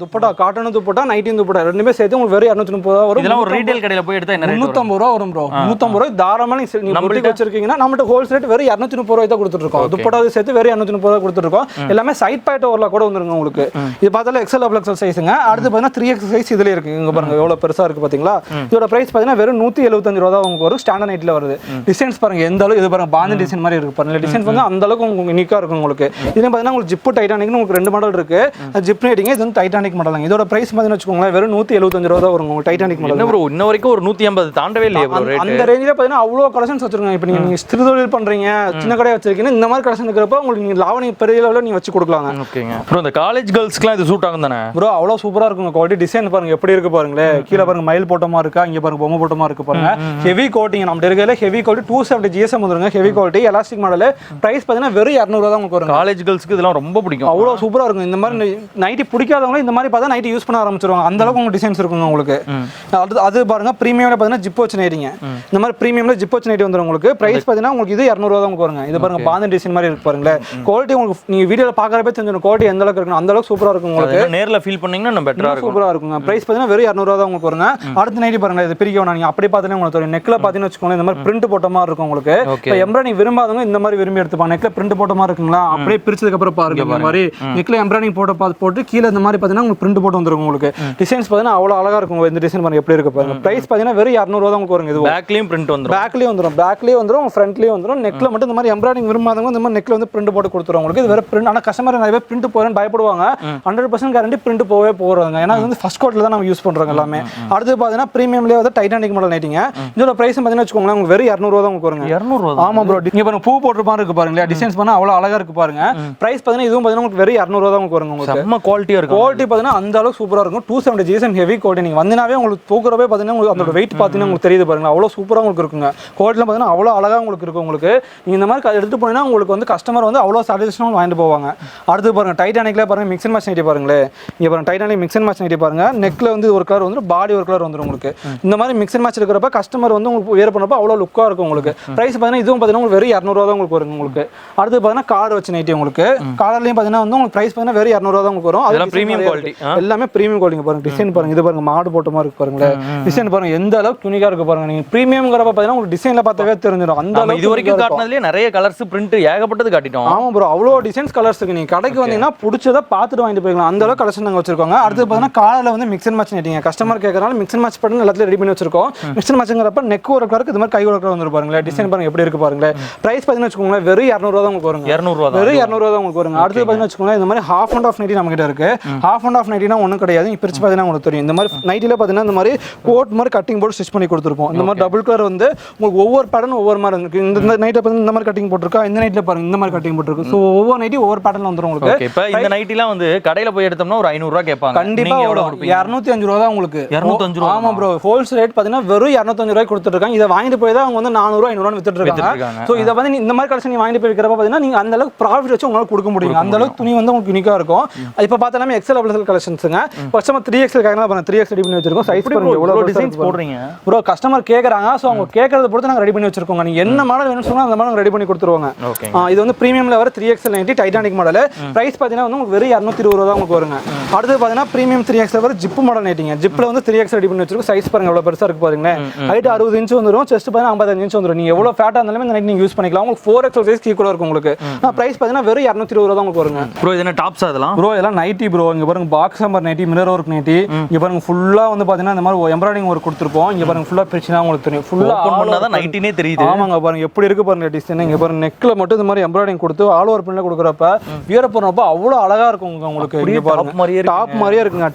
துப்பட்டா காட்டன் துப்பட்டா நைட்டியும் துப்பட்டா ரெண்டுமே சேர்த்து உங்களுக்கு வெறும் 230 ரூபா வரும். இதெல்லாம் ஒரு ரீட்டைல் கடையில போய் எடுத்தா என்ன ரேட்? 350 ரூபா வரும் ப்ரோ. 350 ரூபாய் தாராளமா நீங்க பொட்டிக்கு வச்சிருக்கீங்கன்னா நம்மட்ட ஹோல்சேல் ரேட் வெறும் 230 ரூபாய் தான் கொடுத்துட்டு இருக்கோம். துப்பட்டா சேர்த்து வெறும் 230 ரூபாய் கொடுத்துட்டு இருக்கோம். எல்லாமே சைட் பாக்கெட் ஓவர்லாக் கூட வந்துருங்க உங்களுக்கு. இது பார்த்தால எக்ஸ்எல் டபுள் எக்ஸ்எல் சைஸ்ங்க. அடுத்து பாத்தீங்கன்னா 3X சைஸ் இதுல இருக்கு. இங்க பாருங்க எவ்வளவு பெருசா இருக்கு பாத்தீங்களா? இதோட பிரைஸ் பாத்தீங்கன்னா வெறும் 175 ரூபாய் தான் உங்களுக்கு வரும். ஸ்டாண்டர்ட் நைட்ல வருது. டிசைன்ஸ் பாருங்க எந்த அளவு இது இது பாருங்க பாந்தி டிசைன் மாதிரி இருக்கு பாருங்க. டிசைன்ஸ் வந்து அந்த அளவுக்கு உங்களுக்கு யூனிக்கா இருக்கும் உங்களுக்கு. இதுல பாத்தீங்கன்னா உங்களுக்கு ஜிப் டைட்டானிக்னு உங்களுக்கு 2 மாடல் இருக்கு. ஜிப் ரைட்டிங் இது வந்து டைட்டானிக் மாடல். இதோட பிரைஸ் பாத்தீங்கன்னா வச்சுக்கோங்களேன் வெறும் 175 ரூபா தான் வரும் உங்களுக்கு டைட்டானிக் மாடல். என்ன ப்ரோ இன்ன வரைக்கும் ஒரு 150 தாண்டவே இல்லையே ப்ரோ ரேட். அந்த ரேஞ்சில பாத்தீங்கன்னா அவ்வளவு கலெக்ஷன்ஸ் வச்சிருக்காங்க. இப்போ நீங்க சிறு தொழில் பண்றீங்க, சின்ன கடை வச்சிருக்கீங்க, இந்த மாதிரி கலெக்ஷன் இருக்கிறப்ப உங்களுக்கு நீங்க லாவணி பெரிய லெவல்ல நீங்க வச்சு கொடுக்கலாங்க. ஓகேங்க ப்ரோ. இந்த காலேஜ் கேர்ள்ஸ்க்குலாம் இது சூட் ஆகும் தானே ப்ரோ? அவ்வளவு சூப்பரா இருக்குங்க. குவாலிட்டி டிசைன் பாருங்க எப்படி இருக்கு பாருங்களே. கீழ பாருங்க மயில் போட்டமா இருக்கா, இங்க பாருங்க பொம்மை போட்டமா இருக்கு பாருங்க. ஹெவி கோட்டிங் நம்ம இருக்கல ஹெவி குவாலிட்டி 270 GSM வந்துருங்க. Heavy quality elastic model. Price பாத்தீங்கன்னா வெறும் 200 ரூபா தான் உங்களுக்கு வரும். காலேஜ் கேர்ள்ஸ்க்கு இதெல்லாம் ரொம்ப பிடிக்கும். அவ்வளவு சூப்பரா இருக்கும். இந்த மாதிரி நைட்டி பிடிக்காதவங்க இந்த மாதிரி பார்த்தா நைட்டி யூஸ் பண்ண ஆரம்பிச்சிருவாங்க. அந்த அளவுக்கு உங்களுக்கு டிசைன்ஸ் இருக்குங்க உங்களுக்கு. அது பாருங்க பிரீமியம்ல பாத்தீங்கன்னா ஜிப் வச்சு நைட்டிங்க. இந்த மாதிரி பிரீமியம்ல ஜிப் வச்சு நைட்டி வந்துரும் உங்களுக்கு. பிரைஸ் பாத்தீங்கன்னா உங்களுக்கு இது 200 ரூபா தான் உங்களுக்கு வருங்க. இது பாருங்க பாந்தி டிசைன் மாதிரி இருக்கு பாருங்க. குவாலிட்டி உங்களுக்கு நீங்க வீடியோல பாக்குறப்ப தெரிஞ்சிடும் குவாலிட்டி எந்த அளவுக்கு இருக்கு. அந்த அளவுக்கு சூப்பரா இருக்கும் உங்களுக்கு. நேர்ல ஃபீல் பண்ணீங்கன்னா நம்ம பெட்டரா இருக்கும். சூப்பரா இருக்குங்க. பிரைஸ் பாத்தீங்கன்னா வெறும் 200 ரூபா தான் உங்களுக்கு வருங்க. அடுத்த நைட்டி பாருங்க இது பிரிக்க வேணாம். நீங்க அப்படியே பார்த்தீங்கன்னா உங்களுக்கு தெரியும். நெக்ல பாத்தீங்கன்னா வச்சுக்கோங்க இந்த மாதிரி பிரிண்ட் போட்ட மாதிரி இருக்கும் உங்களுக்கு. இப்போ எம்ப்ராய்டிங் விரும்பாதவங்க இந்த மாதிரி விரும்பி எடுத்துப்பாங்க. நெக்ல பிரிண்ட் போட்ட மாதிரி இருக்குங்களா, அப்படியே பிரிச்சதுக்கு அப்புறம் பாருங்க இந்த மாதிரி நெக்ல எம்ப்ராய்டிங் போட்டு கீழ இந்த மாதிரி பாத்தீங்கன்னா உங்களுக்கு பிரிண்ட் போட்டு வந்துரும் உங்களுக்கு. டிசைன்ஸ் பாத்தீங்கன்னா அவ்வளவு அழகா இருக்கும். இந்த டிசைன் பாருங்க எப்படி இருக்கு பாருங்க. பிரைஸ் பாத்தீங்கன்னா வெறும் 200 ரூபா தான் உங்களுக்கு வருங்க. இது பேக்லயும் பிரிண்ட் வந்துரும். பேக்லயே வந்துரும் ஃப்ரண்ட்லயே வந்துரும். நெக்ல மட்டும் இந்த மாதிரி எம்ப்ராய்டிங் விரும்பாதவங்க இந்த மாதிரி நெக்ல வந்து பிரிண்ட் போட்டு கொடுத்துருவாங்க உங்களுக்கு. இது வேற பிரிண்ட். ஆனா கஸ்டமர் நிறைய பேர் பிரிண்ட் போறேன்னு பயப்படுவாங்க. 100% கேரண்டி பிரிண்ட் போவே போறாங்க. ஏன்னா இது வந்து ஃபர்ஸ்ட் கோட்ல தான் நம்ம யூஸ் பண்றோம் எல்லாமே. அடுத்து பாத்தீங்கன்னா பிரீமியம்லயே வந்து டைட்டானிக் மாடல் நைட்டிங்க. இதோட பிரைஸ் பாத்தீங்கன்னா வச்சுக்கோங்களேன் உங்களுக்கு வெறும் 200 ரூபா தான் உங்களுக்கு வருங்க. 200 ரூபா. ஆமா ப்ரோ. நீங்க பாருங்க பூ போட்டு பாருங்க இருக்கு பாருங்க. டிசைன்ஸ் பண்ணா அவ்வளவு அழகா இருக்கு பாருங்க. பிரைஸ் பாத்தீங்கன்னா இதுவும் பாத்தீங்கன்னா உங்களுக்கு வெறும் 200 ரூபா தான் உங்களுக்கு வருங்க. உங்களுக்கு செம்ம குவாலிட்டியா இருக்கும். குவாலிட்டி பாத்தீங்கன்னா அந்த அளவுக்கு சூப்பரா இருக்கும். 270 GSM ஹெவி குவாலிட்டி. நீங்க வந்தனாவே உங்களுக்கு தூக்குறவே பாத்தீங்கன்னா உங்களுக்கு அந்த வெயிட் பாத்தீங்கன்னா உங்களுக்கு தெரியுது பாருங்க. அவ்வளவு சூப்பரா உங்களுக்கு இருக்குங்க. குவாலிட்டில பாத்தீங்கன்னா அவ்வளவு அழகா உங்களுக்கு இருக்கும் உங்களுக்கு. நீங்க இந்த மாதிரி எடுத்து போனீங்கன்னா உங்களுக்கு வந்து கஸ்டமர் வந்து அவ்வளவு சாட்டிஸ்ஃபேக்ஷனா வாங்கிட்டு போவாங்க. அடுத்து பாருங்க டைட்டானிக்ல பாருங்க மிக்ஸ் அண்ட் மேட்ச் நைட்டி பாருங்களே. இங்க பாருங்க Titanic mix and match nightie பாருங்க. நெக்ல வந்து ஒரு கலர் வந்து பாடி ஒரு கலர் வந்துரும் உங்களுக்கு. இந்த மாதிரி மிக்ஸ் அண்ட் மேட்ச் இருக்கிறப்ப கஸ்டமர் வந்து உங்களுக்கு வேர் பண்ணப்ப அவ்வளவு லுக்கா இருக்கும் உங்களுக்கு. பிரைஸ் பாத்தீங்கன்னா இதுவும் பாத்தீங்கன்னா உங்களுக்கு வெறும் 200 ரூபா தான் உங்களுக்கு வரும் உங்களுக்கு. அடுத்து பாத்தீங்கன்னா கார்டு வச்சு நைட்டி உங்களுக்கு. கார்ட்லயும் பாத்தீங்கன்னா வந்து உங்களுக்கு பிரைஸ் பாத்தீங்கன்னா வெறும் 200 ரூபா தான் உங்களுக்கு வரும். அதெல்லாம் பிரீமியம் குவாலிட்டி. எல்லாமே பிரீமியம் குவாலிட்டி பாருங்க. டிசைன் பாருங்க. இது பாருங்க மாடு போட்ட மாதிரி இருக்கு பாருங்களே. டிசைன் பாருங்க எந்த அளவுக்கு யூனிக்கா இருக்கு பாருங்க. நீங்க பிரீமியம்ங்கறப்ப பாத்தீங்கன்னா உங்களுக்கு டிசைன்ல பார்த்தாவே தெரிஞ்சிடும். அந்த அளவுக்கு இது வரைக்கும் காட்டினதுலயே நிறைய கலர்ஸ் பிரிண்ட் ஏகப்பட்டது காட்டிட்டோம். ஆமா ப்ரோ. அவ்வளவு டிசைன்ஸ் கலர்ஸ் இருக்கு. நீங்க கடைக்கு வந்தீங்கன்னா பிடிச்சத பார்த்துட்டு வாங்கிட்டு போய்க்கலாம். அந்த அளவுக்கு கலெக்ஷன் நாங்க வச்சிருக்கோம். அடுத்து பாத்தீங்கன்னா காலையில வந்து மிக்ஸ் அண்ட் மேட்ச் நைட்டிங்க. கஸ்டமர் கேக்குறனால மிக்ஸ் அண்ட் மேட்ச் பண்ணி எல்லாத்தையும் ரெடி பண்ணி வச்சிருக்கோம். மிக்ஸ் அண்ட் மேட்ச்ங்கறப்ப நெக் ஒரு கலருக்கு இது மாதிரி கை ஒரு கலர் வந்து பாருங்க. டிசைன் பாருங்க எப்படி இருக்கு பாருங்க. பிரைஸ் பாத்தீங்கன்னா வச்சுக்கோங்களேன் வெறும் 200 ரூபா தான் உங்களுக்கு வரும். 200 ரூபா. வெறும் 200 ரூபா தான் உங்களுக்கு வரும். அடுத்து பாத்தீங்கன்னா வச்சுக்கோங்களேன் இந்த மாதிரி ஹாஃப் அண்ட் ஆஃப் நைட்டி நம்ம கிட்ட இருக்கு. ஹாஃப் அண்ட் ஆஃப் நைட்டினா ஒண்ணும் கிடையாது. நீங்க பிரிச்சு பாத்தீங்கன்னா உங்களுக்கு தெரியும். இந்த மாதிரி நைட்டில பாத்தீங்கன்னா இந்த மாதிரி கோட் மாதிரி கட்டிங் போட்டு ஸ்டிச் பண்ணி கொடுத்துருப்போம். இந்த மாதிரி டபுள் கலர் வந்து உங்களுக்கு ஒவ்வொரு பேட்டர்ன் ஒவ்வொரு மாதிரி இருக்கு. இந்த நைட்ல பாத்தீங்கன்னா இந்த மாதிரி கட்டிங் போட்டுருக்கா. இந்த நைட்ல பாருங்க இந்த மாதிரி கட்டிங் போட்டுருக்கு. சோ ஒவ்வொரு நைட்டி ஒவ்வொரு பேட்டர்ன்ல வந்துரும் உங்களுக்கு. இப்போ இந்த நைட்டிலாம் வந்து கடையில போய் எடுத்தோம்னா ஒரு 500 ரூபா கேட்பாங்க. கண்டிப்பா 205 ரூபா தான் உங்களுக்கு. 205 ரூபா. ஆமா ப்ரோ. ஹோல்ஸ் ரேட் பாத்தீங்கன்னா வெறும் 205 ரூபாய்க்கு கொடுத்துட்டு இருக்காங்க. இதை வாங்கிட்டு போய் தான் அவங்க வந்து 400 ரூபாய் 500 ரூபாய் வித்துட்டு இருக்காங்க. சோ இத வந்து இந்த மாதிரி கலெக்ஷன் நீ வாங்கிட்டு போய் விக்கிறப்ப பாத்தீங்கன்னா நீங்க அந்த அளவுக்கு ப்ராஃபிட் வச்சு உங்களுக்கு கொடுக்க முடியும். அந்த அளவுக்கு துணி வந்து உங்களுக்கு யூனிக்கா இருக்கும். இப்போ பார்த்தாலுமே எக்ஸ்எல் டபுள் எக்ஸ்எல் கலெக்ஷன்ஸ்ங்க. கஸ்டமர் 3XL கேக்குறா பாருங்க. 3XL ரெடி பண்ணி வச்சிருக்கோம். சைஸ் பாருங்க எவ்வளவு டிசைன்ஸ் போடுறீங்க ப்ரோ. கஸ்டமர் கேக்குறாங்க. சோ அவங்க கேக்குறத பொறுத்து நாங்க ரெடி பண்ணி வச்சிருக்கோம். நீங்க என்ன மாடல் வேணும்னு சொன்னா அந்த மாடல் ரெடி பண்ணி கொடுத்துருவாங்க. இது வந்து பிரீமியம்ல வர 3XL nightie Titanic model. Price பாத்தீங்கன்னா வந்து உங்களுக்கு வெறும் 220 ரூபா தான் உங்களுக்கு வருங்க. அடுத்து பாத்தீங்கன்னா பிரீமியம் 3XL வர ஜிப் மாடல் நைட்டிங்க. ஜிப்ல வந்து 3XL ரெடி பண்ணி வச்சிருக்கோம். சைஸ் பாருங்க எவ்வளவு பெருசா இருக்கு பாருங்க. ஹைட் 60 இன்ச் வந்துரும். செஸ்ட் பாத்தீங்கன்னா 55 இன்ச் வந்துரும். நீங்க எவ்வளவு ஃபேட்டா இருந்தாலும் இந்த நைட் நீங்க யூஸ் பண்ணிக்கலாம். உங்களுக்கு 4XL சைஸ் ஈக்குவலா இருக்கும் உங்களுக்கு. பிரைஸ் பாத்தீங்கன்னா வெறும் 220 ரூபா தான் உங்களுக்கு வருங்க. ப்ரோ இது என்ன டாப்ஸ் அதெல்லாம்? ப்ரோ இதெல்லாம் நைட்டி ப்ரோ. இங்க பாருங்க box number nightie, mirror work nightie. இங்க பாருங்க ஃபுல்லா வந்து பாத்தீங்கன்னா இந்த மாதிரி எம்ப்ராய்டிங் ஒர்க் கொடுத்துருப்போம். இங்க பாருங்க ஃபுல்லா பிரிச்சுனா உங்களுக்கு தெரியும். ஃபுல்லா ஓபன் பண்ணாதான் நைட்டினே தெரியுது. ஆமாங்க பாருங்க எப்படி இருக்கு பாருங்க டிசைன். இங்க பாருங்க நெக்ல மட்டும் இந்த மாதிரி எம்ப்ராய்டிங் கொடுத்து ஆல் ஓவர் பிரிண்ட்ல கொடுக்கறப்ப வியர போறப்ப அவ்வளவு அழகா இருக்கும் உங்களுக்கு. இங்க பாருங்க டாப் மாதிரியே இருக்குங்க.